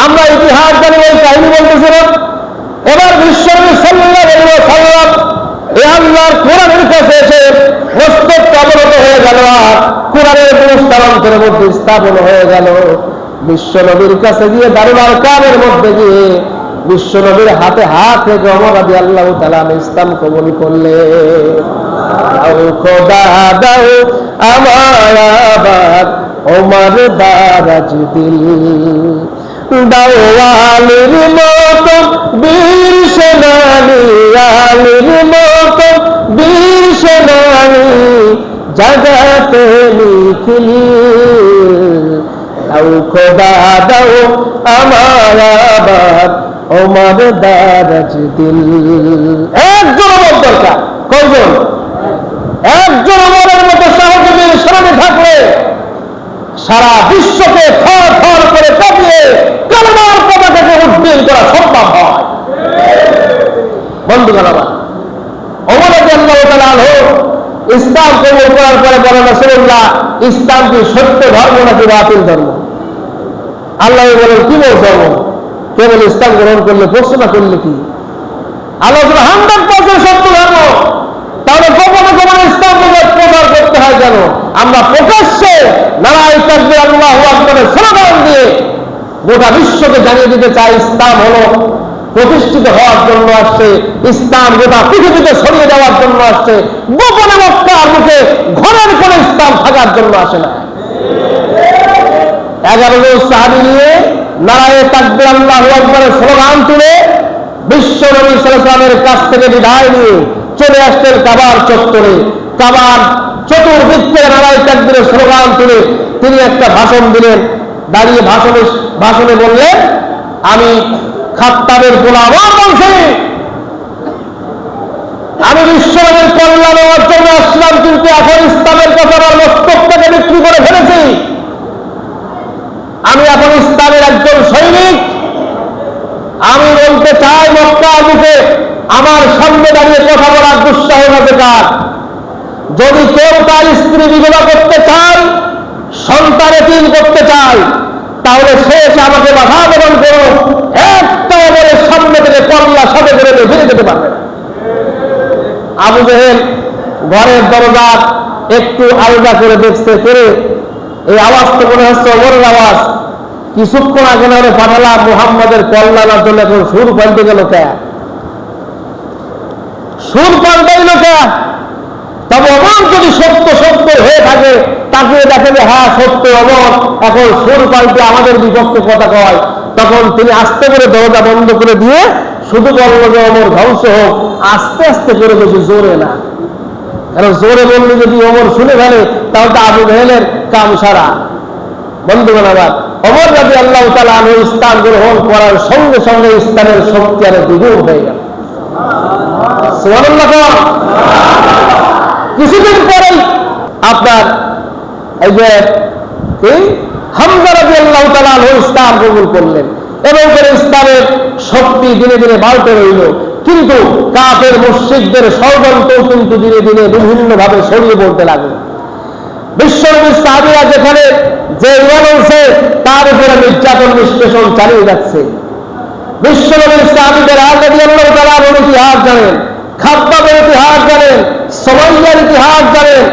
আমরা ইতিহাস জানি, এই কাহিনী বলতেছিলাম। এবার বিশ্বনবী সাল্লাল্লাহু আলাইহি ওয়াসাল্লাম এই আল্লাহর কোরআনের কাছে এসে মস্তক অবনত হয়ে গেল, আর কোরআনের পুরস্কারান্তরের মধ্যে স্থাপন হয়ে গেল। বিশ্বনবীর কাছে গিয়ে দারুল আরকামের মধ্যে গিয়ে বিশ্বনবীর হাতে হাত রেখে ওমর রাদিয়াল্লাহু তাআলা ইসলাম কবুল করলেন। আও খোদা দাও আমার আবাদ ওমর দারাজ দিল, দাও আলীর মতো বীর সেনানী, আলীর মতো বীর সেনানী জাগাতে নিখিল, দাও খোদা দাও আমার আবাদ ওমর দারাজ দিল। একজন ওমর দরকার, কয়জন? একজন ওমরের মতো সাহসী সেনানী থাকলে সারা বিশ্বকে থর থর করে কাঁপিয়ে কালেমার পতাকাকে উড্ডীন করা সম্ভব হয়। বন্ধুগণ আমার, ওমর রাদিয়াল্লাহু তাআলা ইসলাম কবুল করার পরে বলেন, রাসূলুল্লাহ ইসলাম কি সত্য ধর্ম নাকি বাতিল ধর্ম? আল্লাহ বলেন, কি বলছো? কেবল ইসলাম গ্রহণ করলে প্রশ্ন করলে কি? আল্লাহ 100% সত্য ধর্ম। তাহলে গোপনে গোপনে ইসলাম প্রচার করতে হয় কেন? আমরা প্রকাশ্যে নারায়ে তাকবীর আল্লাহু আকবারের স্লোগান দিয়ে গোটা বিশ্বকে জানিয়ে দিতে চাই ইসলাম হলো প্রতিষ্ঠিত হওয়ার জন্য আসছে, ইসলাম গোটা পৃথিবীতে ছড়িয়ে দেওয়ার জন্য আসছে। গোপনে মক্কার মুখে ঘরের কোন ইসলাম থাকার জন্য আসে না। 11 জন সাহাবী নিয়ে নারায়ে তাকবীর আল্লাহু আকবারের স্লোগান তুলে বিশ্ব নবী সাল্লাল্লাহু আলাইহি ওয়াসাল্লামের কাছ থেকে বিদায় নিয়ে চলে আসতেন কাবার চত্বরে। কাবার চতুর্দিকে নারায়ে তাকবীরের স্লোগান তুলে তিনি একটা ভাষণ দিলেন। দাঁড়িয়ে ভাষণে বললেন, আমি খাত্তাবের গোলাম আবার বলছে, আমি বিশ্বনবীর কল্যাণ হওয়ার জন্য আসলাম, কিন্তু এখন ইসলামের কাছে আমার মস্তকটাকে বিক্রি করে ফেলেছি। আমি এখন ইসলামের একজন সৈনিক। আমি বলতে চাই, মক্কা মুখে আমার সামনে দাঁড়িয়ে কথা বলার দুঃসাহস আছে কার? যদি কেউ তার স্ত্রী বিধবা করতে চায়, সন্তান এতিম করতে চায়, তাহলে শেষ আমাকে বাধা প্রদান করো, একটা ওমরের সামনে থেকে কল্লা সাথে করে ফিরে যেতে পারবে না। আবু জেহেল ঘরের দরজা একটু আলাদা করে দেখছে, করে এই আওয়াজ তো মনে হচ্ছে ওমরের আওয়াজ। কিছুক্ষণ আগে না পাঠালাম মুহাম্মাদের কল্যাণের জন্য, এখন সুর পাল্টে গেল কে? সুর পাল্টাইল কে? তবে অমর যদি সত্য সত্য হয়ে থাকে, তাকে দেখে যে হ্যাঁ সত্য অমর, এখন সুর পাল্টে আমাদের বিপক্ষে কথা কয়, তখন তিনি আস্তে করে দরজা বন্ধ করে দিয়ে শুধু বলল যে অমর ধ্বংস হোক, আস্তে আস্তে করে, বেশি জোরে না। কারণ জোরে বললে যদি অমর শুনে ফেলে, তাহলে তো আবু জেহেলের কাম সারা। বন্ধুগণ আমার, ওমর রাদিয়াল্লাহু তাআলা আনহু ইসলাম গ্রহণ করার সঙ্গে সঙ্গে ইসলামের শক্তি আরো দ্বিগুণ হয়ে গেল। সুবহানাল্লাহ। কিছুদিন পরেই আপনার এই যে হামজা রাদিয়াল্লাহু তাআলা আনহু ইসলাম কবুল করলেন, এবং করে ইসলামের শক্তি দিনে দিনে বাড়তে রইল। কিন্তু কাফের মুশরিকদের ষড়যন্ত্র কিন্তু দিনে দিনে বিভিন্ন ভাবে ছড়িয়ে পড়তে লাগলো। বিশ্বনবীর সাহাবীরা যেখানে যে ইমান আছে, তার উপরে নির্যাতন নিষ্পেষণ চালিয়ে যাচ্ছে। বিশ্বনবীর সাহাবীদের রাদিয়াল্লাহু তাআলা আনহুর ইতিহাস জানেন, খাব্বাবের ইতিহাস জানেন, সুমাইয়ার ইতিহাস জানেন,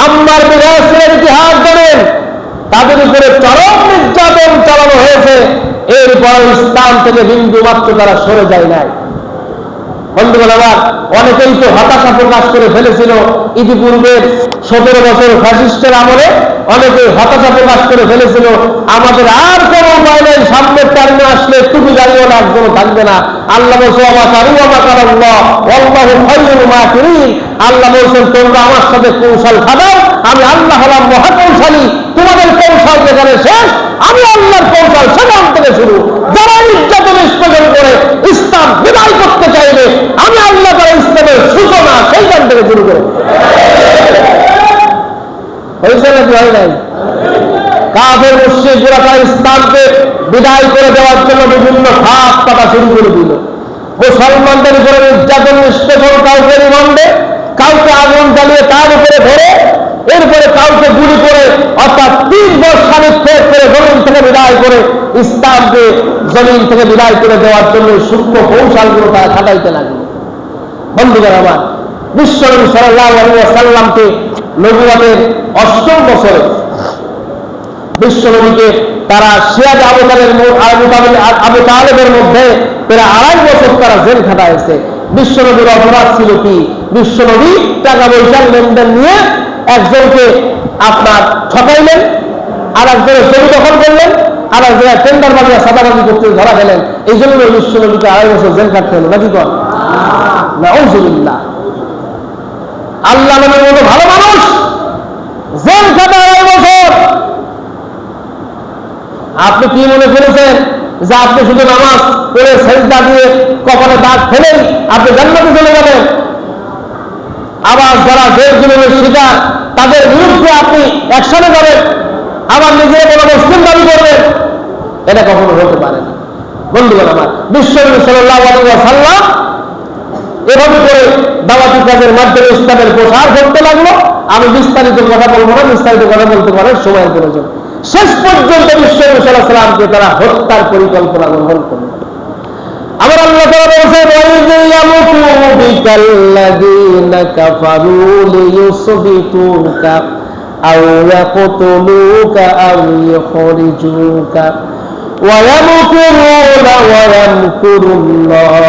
আম্মার বিন ইয়াসিরের ইতিহাস জানেন। তাদের উপরে চরম নির্যাতন চালানো হয়েছে, এরপর ইসলাম থেকে বিন্দু মাত্র তারা সরে যায় নাই। বন্ধুগণ আমার, অনেকেই তো হতাশা প্রকাশ করে ফেলেছিল ইতিপূর্বে 17 বছর ফ্যাসিস্টের আমলে। অনেকে হতাশা প্রকাশ করে ফেলেছিল, আমাদের আর কোনো উপায় নেই, সামনের টার্মে আসলে টুপি দাঁড়িয়েও না, একদম থাকবে না। আল্লাহ বলছেন আল্লাহ বলছেন তোমরা আমার সাথে কৌশল খাদাও, আমি আল্লাহ হলাম মহাকৌশলী। তোমাদের কৌশল যেখানে শেষ, আমি আল্লাহর কৌশল সেখান থেকে শুরু। যারা নির্যাতন নিষ্পেষণ করে ইসলাম বিদায় করতে চাইবে, আমি আল্লাহ তারা ইসলামের সূচনা সেইখান থেকে শুরু করে। হয়েছে নাকি হয় নাই? কাফের মুশরিকরা তারা ইসলামকে বিদায় করে দেওয়ার জন্য বিভিন্ন ফাঁদ পাতা শুরু করে দিল। মুসলমানদের উপরে নির্যাতন নিষ্পেষণ, কাউকে রিমান্ডে, কাউকে আগুন জ্বালিয়ে তার উপরে ধরে, এরপরে কাউকে গুলি করে, অর্থাৎ 3 বর্ষা নিক্ষেপ করে জমিন থেকে বিদায় করে, ইসলামকে জমিন থেকে বিদায় করে দেওয়ার জন্য সূক্ষ্ম কৌশলগুলো তারা খাটাইতে লাগলো। বন্ধুগণ আমার, বিশ্বনবী সাল্লাল্লাহু আলাইহি ওয়াসাল্লামকে নবুয়তের 8ম বছরে বিশ্বনবীকে তারা সিরাজ আবু তালেবের মধ্যে প্রায় 2.5 বছর তারা জেল খাটাইছে। বিশ্বনবীর অপরাধ ছিল কি? বিশ্বনবী টাকা পয়সার লেনদেন নিয়ে একজনকে আপনার ঠকাইলেন, আর একজনের জমি দখল করলেন, আর এক জায়গায় টেন্ডার বাজিয়ে সাদাবাজি করতে ধরা গেলেন। এই জন্য বিশ্বনবীকে 2.5 বছর জেল খাটতে হলো, নাকি কর? নাউযুবিল্লাহ। আল্লাহ নবীর মতো ভালো মানুষ জেল খাটা 2.5 বছর। আপনি কি মনে করেছেন যে আপনি শুধু নামাজ পড়ে সেজদা দিয়ে কপালে দাগ ফেলেই আপনি জান্নাতে চলে যাবেন? আবার যারা জেল জুলুমের শিকার, তাদের বিরুদ্ধে আপনি অ্যাকশনে যাবেন, আবার নিজের কোনো মুসলিম দাবি করবেন? এটা কখনো হতে পারে না। বন্ধুগণ আমার, বিশ্বনবী সাল্লাল্লাহু আলাইহি ওয়াসাল্লাম এভাবে করে দাওয়াতি কাজের মাধ্যমে ইসলামের প্রসার করতে লাগলো। আমি বিস্তারিত কথা বলবো না, বিস্তারিত কথা বলতে পারে সময়ের প্রয়োজন। শেষ পর্যন্ত বিশ্বনবী সাল্লাল্লাহু আলাইহি ওয়াসাল্লামকে তারা হত্যার পরিকল্পনা গ্রহণ করল। আমার আল্লাহ তাআলা বলেছেন, ওয়াইযা ইয়ামকুরু বিকাল্লাযীনা কাফারু লিয়ুসবিতুকা আও ইয়াকতুলুকা আও ইখরিজুকা ওয়া ইয়ামকুরুনা ওয়া ইয়ামকুরুল্লাহ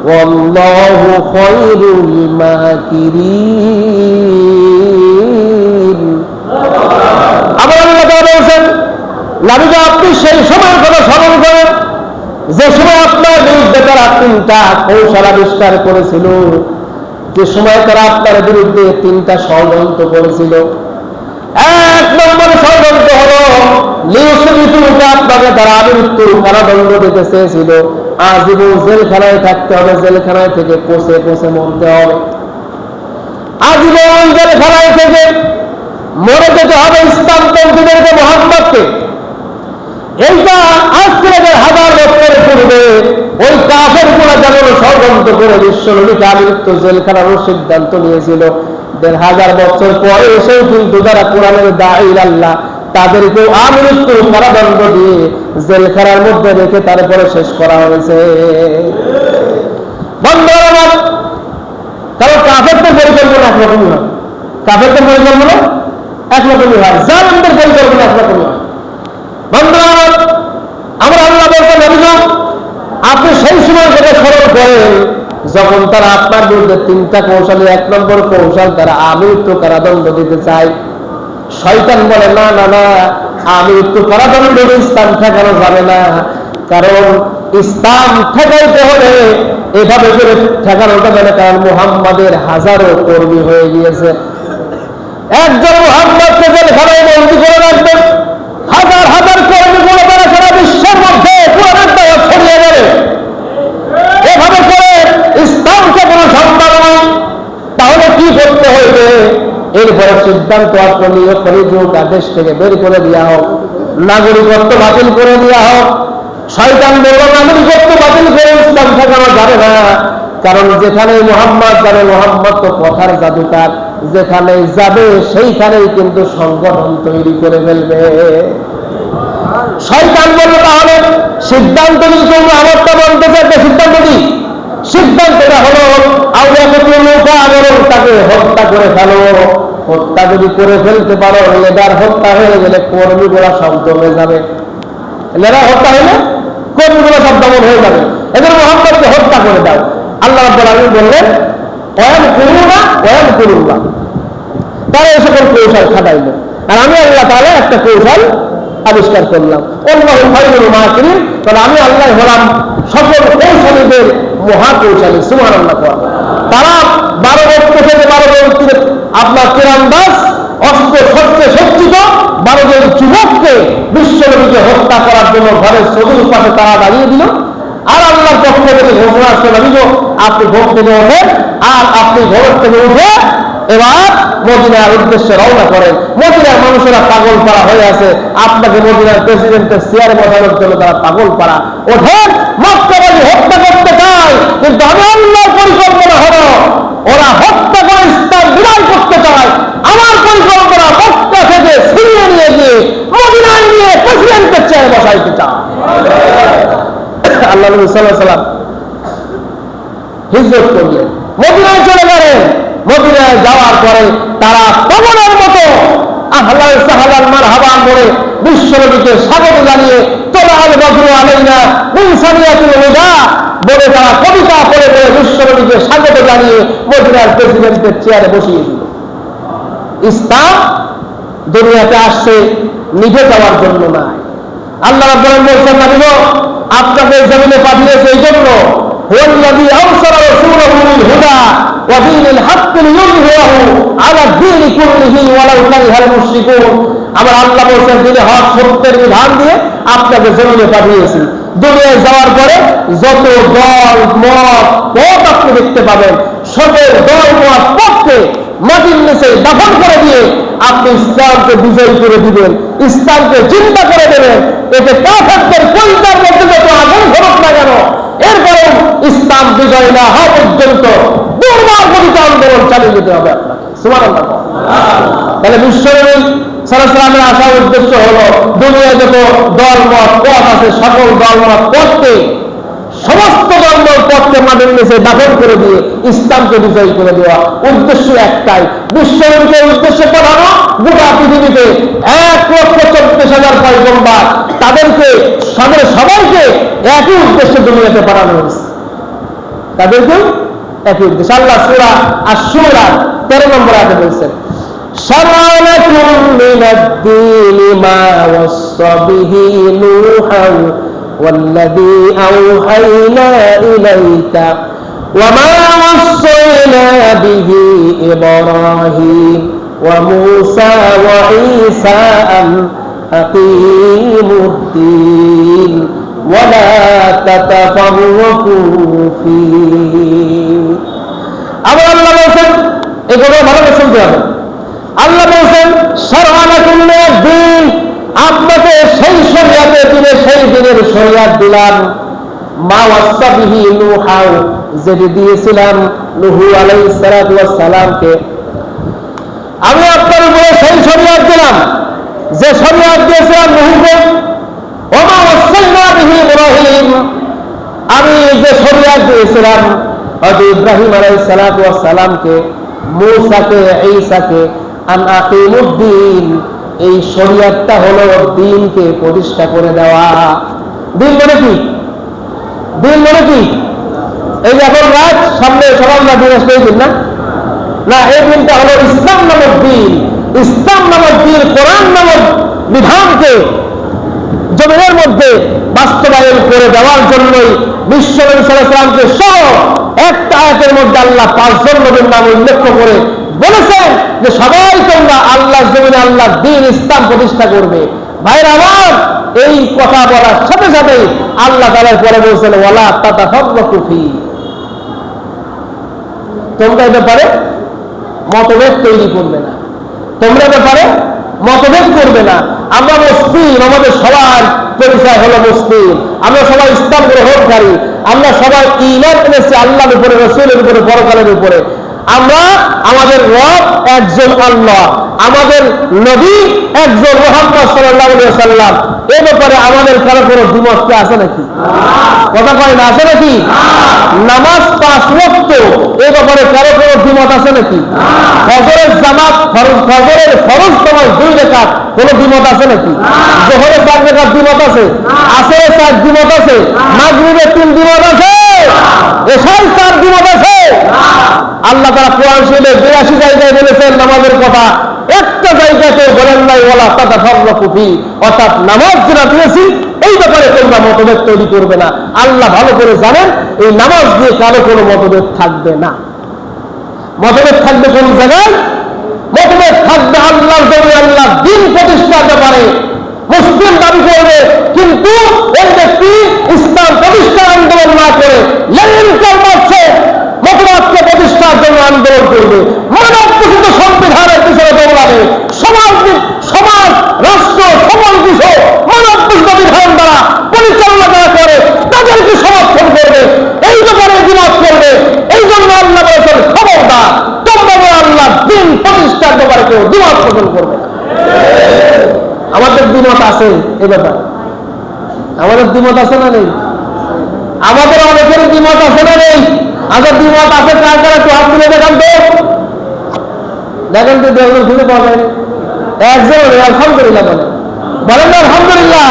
ওয়াল্লাহু খায়রুল মাকিরিন। আবার আল্লাহ তাআলা বলেছেন, নবীজি আপনি সেই সময়ের কথা স্মরণ করেন যে সময় আপনার বিরুদ্ধে তারা 3টা কৌশল আবিষ্কার করেছিল, যে সময় তারা আপনার বিরুদ্ধে 3টা ষড়যন্ত্র করেছিল। এক নম্বর ষড়যন্ত্র হলো লিউসবিতুকে আপনাকে তারা মৃত্যু কারাদণ্ড দিতে চেয়েছিল, আজীবন জেলখানায় থাকতে হবে, জেলখানায় থেকে পচে পচে মরতে হবে, আজীবন জেলখানায় থেকে মরে যেতে হবে ইসলামপন্থীদেরকে, মুহাম্মদকে। এইটা আজ থেকে 1000 বছর পূর্বে ওই কাফেরগুলো যেমন ষড়যন্ত্র করে বিশ্বনবীকে আমৃত্যু জেলখানার সিদ্ধান্ত নিয়েছিল, 1000 বছর পরে এসেও কিন্তু যারা কোরআনের দাঈ আল্লাহ তাদেরকেও আমৃত্যু কারাদণ্ড দিয়ে জেলখানার মধ্যে রেখে তারপরে শেষ করা হয়েছে। বন্ধুরা আমার, কারণ কাফেরদের পরিকল্পনা একরকমই হয়, কাফেরদের পরিকল্পনা একরকমই হয়, জালিমদের পরিকল্পনা একরকমই হয়। বন্ধুরা আমার, আমরা আল্লাহ বলতে নবীজ আপনি সেই সময় থেকে স্মরণ করেন যখন তারা আপনার বিরুদ্ধে 3টা কৌশলে 1 নম্বর কৌশল তারা আমৃত্যু কারাদণ্ড দিতে চায়। শয়তান বলে না না না, আমৃত্যু কারাদণ্ড দিয়ে ইসলাম ঠেকানো যাবে না, কারণ ইসলাম ঠেকাইতে হলে এভাবে করে ঠেকানো যাবে না, কারণ মুহাম্মাদের হাজারো কর্মী হয়ে গিয়েছে। একজন মুহাম্মদকে জেলখানায় বন্দী করে রাখবেন, হাজার হাজার কর্মীগুলো তারা সারা বিশ্বের মধ্যে কোরআনের দাওয়াত ছড়িয়ে দেবে। এভাবে করে ইসলামকে কোনো সম্মান নেই। তাহলে কি করতে হইবে? এরপরে সিদ্ধান্ত নিয়ে খলিজুক দেশ থেকে বের করে দেওয়া হোক, নাগরিকত্ব বাতিল করে দেওয়া হোক। শয়তান বলল নাগরিকত্ব বাতিল করে ইসলাম ঠেকানো যাবে না, কারণ যেখানে মুহাম্মদ যাবে, মুহাম্মদ তো কথার জাদুকার, যেখানে যাবে সেইখানেই কিন্তু সংগঠন তৈরি করে ফেলবে। শয়তান বলল তাহলে সিদ্ধান্ত নিয়ে তোমরা আমারটা বলতে চাইবে, সিদ্ধান্ত কি? সিদ্ধান্তটা হলো তাকে হত্যা করে ফেলো। হত্যা যদি করে ফেলতে পারো, লেদার হত্যা হয়ে গেলে কর্মীগুলা সব দমে যাবে, লেদার হত্যা হলে কর্মীগুলো সব দমন হয়ে যাবে। এদের মুহাম্মদকে হত্যা করে দাও। আল্লাহ রাব্বুল আলামিন বললেন ওয়ান কুরুনা ওয়ান কুরুল্লাহ, তারা এই সকল কৌশল খাটাইল, আর আমি আল্লাহ তাআলা একটা কৌশল আবিষ্কার করলাম। আল্লাহু খায়রুল মাকিরিন, তাহলে আমি আল্লাহ হলাম সকল কৌশলীদের মহা কৌশলী। সুবহানাল্লাহ। তারা 12 বছর থেকে 12 জন আপনার তীরন্দাজ অস্ত্র শস্ত্রে সজ্জিত 12 জন যুবককে বিশ্বনবীকে হত্যা করার জন্য ঘরের চতুর্পাশে তারা দাঁড়িয়ে দিল। আর আল্লাহর পক্ষ থেকে ঘোষণা আসলো, নবী আপনি ঘুম থেকে ওঠেন, আর আপনি ঘর থেকে উঠে এবার মদিনার উদ্দেশ্যে রওনা করেন। মদিনার মানুষেরা পাগল পাড়া হয়ে আছে, আপনাকে মদিনার প্রেসিডেন্টের চেয়ারে বসানোর জন্য তারা পাগল পাড়া। ওঠেন, মক্কাবাসী হত্যা করতে চায়, কিন্তু আমি আল্লাহর পরিকল্পনা হলো ওরা হত্যা করে ইসলাম বিদায় করতে চায়। আমার পরিকল্পনা মক্কা থেকে ছিনিয়ে নিয়ে গিয়ে মদিনায় নিয়ে প্রেসিডেন্টের চেয়ারে বসাইতে চায়। আল্লাহ নবী সাল্লাল্লাহু আলাইহি ওয়াসাল্লাম হিজরত করলেন, মদিনায় চলে গেলেন। মদিনায় যাওয়ার পরে তারা পাগলের মতো আহলান সাহলান মারহাবান বলে বিশ্বনবীকে স্বাগত জানিয়ে তোলাল বদরু আলাইনা মিন সানিয়াতিল হুদা বলে তারা কবিতা পড়ে পড়ে বিশ্বনবীকে স্বাগত জানিয়ে মদিনার প্রেসিডেন্টের চেয়ারে বসিয়ে দিল। ইসলাম দুনিয়াতে আসছে নিভে যাওয়ার জন্য না। আল্লাহ রাব্বুল আলামিন বলেছেন, নবী গো আপনাকে জমিনে পাঠিয়েছে এই জন্য ওয়াল্লাযী আরসালা রাসূলাহু বিল হুদা ওয়া দীনিল হক লিইয়ুযহিরাহু আলা দীনি কুল্লিহি ওয়ালাউ কারিহাল মুশরিকুন। আমার আল্লাহ বলেছেন তিনি হক সত্যের বিধান দিয়ে আপনাকে জমিনে পাঠিয়েছি। দুনিয়ায় যাওয়ার পরে যত দল মত পথ আপনি দেখতে পাবেন, সকল দল মত পথকে মাটির নিচে দাফন করে দিয়ে আপনি ইসলামকে বিজয় করে দিবেন, ইসলামকে চিন্তা করে দেবেন। এতে কাফেরদের কলিজার মধ্যে যত আগুন ধরুক না কেন, এরপরে ইসলাম বিজয় না হওয়া পর্যন্ত দুর্বার গতিতে আন্দোলন চালিয়ে যেতে হবে আপনাকে। সুবহানাল্লাহ। তাহলে বিশ্বনবী সাল্লাল্লাহু আলাইহি ওয়াসাল্লামের আসার উদ্দেশ্য হলো দুনিয়ায় যত দলমত পথ আছে সকল দলমত পথকে, সমস্ত ধর্মের পথকে মাটির নিচে দাফন করে দিয়ে ইসলামকে বিজয় করে দেওয়া। উদ্দেশ্য একটাই, বিশ্বনবীকে উদ্দেশ্যে পাঠানো গোটা পৃথিবীতে 1,40,000 পয়গম্বর, তাদেরকে সবাইকে একই উদ্দেশ্যে দুনিয়াতে পাঠানো হয়েছে, তাদেরকে একই উদ্দেশ্য। আল্লাহ সূরা আশ-শুরা 13 নম্বর আয়াতে বলেছেন, শারআ লাকুম মিনাদ-দীনি মা ওয়াসসা বিহি নূহান والذي أوحينا إليك وما وصينا به إبراهيم وموسى وعيسى أن أقيموا الدين ولا تتفرقوا فيه আবার আল্লাহ বলেন এগুলো ভালো শুনতে হবে আল্লাহ বলেন শারআ লাকুম মিনাদ দ্বীন আপনাকে সেই শরীয়তের দিনে সেই দিনের শরীয়ত দিলাম মা ওয়াসা বিহি নূহা যেটি দিয়েছিলাম নূহ আলাইহিস সালাতু ওয়াস সালামকে আমি আপনার উপরে সেই শরীয়ত দিলাম যে শরীয়ত দিয়েছিলাম নূহকে ওয়া মা ওয়াসাইনা বিহি ইব্রাহিম আমি যে শরীয়ত দিয়েছিলাম হযরত ইব্রাহিম আলাইহিস সালাতু ওয়াস সালামকে মূসাকে ঈসাকে আন আকিমুদ্দিন এই শরীয়তটা হলো দ্বীনকে প্রতিষ্ঠা করে দেওয়া দ্বীন মানে কি দিন মানে কি এই যে এখন রাত সামনে সকাল না দিন আসলে দিন না না এই দিনটা হলো ইসলাম নামক দিন ইসলাম নামক দিন কোরআন নামক বিধানকে জমিনের মধ্যে বাস্তবায়ন করে দেওয়ার জন্যই বিশ্ব নবী সাল্লাল্লাহু আলাইহি ওয়াসাল্লামকে সহ একটা আয়াতের মধ্যে আল্লাহ 5 জন নবীর নাম উল্লেখ করে বলেছেন যে সবাই তোমরা আল্লাহর জমিনে আল্লাহর দ্বীন ইসলাম প্রতিষ্ঠা করবে ভাইরা আমার এই কথা বলার সাথে সাথে আল্লাহ তাআলা পরে বলেছেন ওয়ালা তাতাফাররাকু ফি তোমরা এই ব্যাপারে মতভেদ তৈরি করবে না তোমরা এই ব্যাপারে মতভেদ করবে না আমরা মুসলিম আমাদের সবার পরিচয় হলো মুসলিম আমরা সবাই ইসলাম গ্রহণকারী আমরা সবাই ঈমান এনেছি আল্লাহর উপরে রাসূলের উপরে পরকালের উপরে আমরা আমাদের রব একজন আল্লাহ আমাদের নবী একজন মুহাম্মদ সাল্লাল্লাহু আলাইহি ওয়াসাল্লাম এই ব্যাপারে আমাদের কারো কোনো দ্বিমত কি আছে নাকি কথা কয় না আছে নাকি নামাজ 5 ওয়াক্ত এই ব্যাপারে কারো কোনো দ্বিমত আছে নাকি ফজরের জামাত ফজরের ফরজ নামাজ 2 রাকাত কোনো দ্বিমত আছে নাকি যোহরে 4 রাকাত দ্বিমত আছে আসরে 4 দ্বিমত আছে মাগরিবে 3 দ্বিমত আছে এশায় 4 দ্বিমত আছে আল্লাহ তাআলা কোরআন শরীফে 82 জায়গায় বলেছেন নামাজের কথা একটা জায়গাতে বলেন নাই ওয়ালা তাতাফাররাকু ফি অর্থাৎ নামাজ যেটা দিয়েছি এই ব্যাপারে তোমরা মতভেদ তৈরি করবে না আল্লাহ ভালো করে জানেন এই নামাজ দিয়ে কারো কোনো মতভেদ থাকবে না মতভেদ থাকবে কোন জায়গায় মতভেদ থাকবে আল্লাহর জমিনে আল্লাহ দ্বীন প্রতিষ্ঠার ব্যাপারে মুসলিম দাবি করবে কিন্তু এই ব্যক্তি ইসলাম প্রতিষ্ঠার আন্দোলন না করে লেনিন কর্মছে মতবাদকে প্রতিষ্ঠার জন্য আন্দোলন করবে মানব ঘোষিত সংবিধানের পিছনে দৌড়াবে সমাজ রাষ্ট্র সকল কিছু মানব ঘোষিত বিধান দ্বারা পরিচালনা করা করে তাদেরকে সমর্থন করবে এই ব্যাপারে দ্বিমত করবে এই জন্য আল্লাহ বলেছেন খবরদার তোমরা আল্লাহ দ্বীন প্রতিষ্ঠার ব্যাপারে কেউ দ্বিমত পোষণ করবে না আমাদের দ্বিমত আছে এই ব্যাপারে আমাদের দ্বিমত আছে না নেই আমাদের অনেকের দ্বিমত আছে না নেই আগে দ্বিমত আছে কার কার একটু হাত তুলে দেখান তো দেখেন তো দেখবেন খুঁজে পাওয়া যায়নি একজন আলহামদুলিল্লাহ বলেন না আলহামদুলিল্লাহ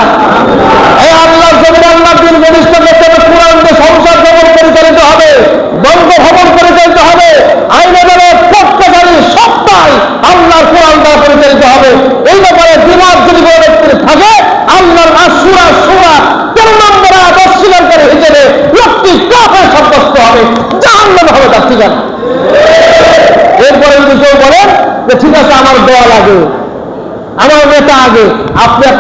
এই আল্লাহ জমিনে আল্লাহ দ্বীন প্রতিষ্ঠা করতে হবে কোরআন দিয়ে সংসার ভবন পরিচালিত হবে বঙ্গ ভবন পরিচালিত হবে আইন আদালত পক্ষচারী সবটাই আল্লাহর কোরআন দ্বারা পরিচালিত হবে এই ব্যাপারে দ্বিমত যদি কোনো ব্যক্তির থাকে আল্লাহর আসুরা সুরা 13 নম্বর আয়াত অস্বীকারী হিসেবে লোকটি কাফের সাব্যস্ত হবে জাহান্নামে হবে তার ঠিকানা এরপরে যদি কেউ বলেন যে ঠিক আছে আমার দোয়া লাগে আমার নেতা আগে আপনি আপনার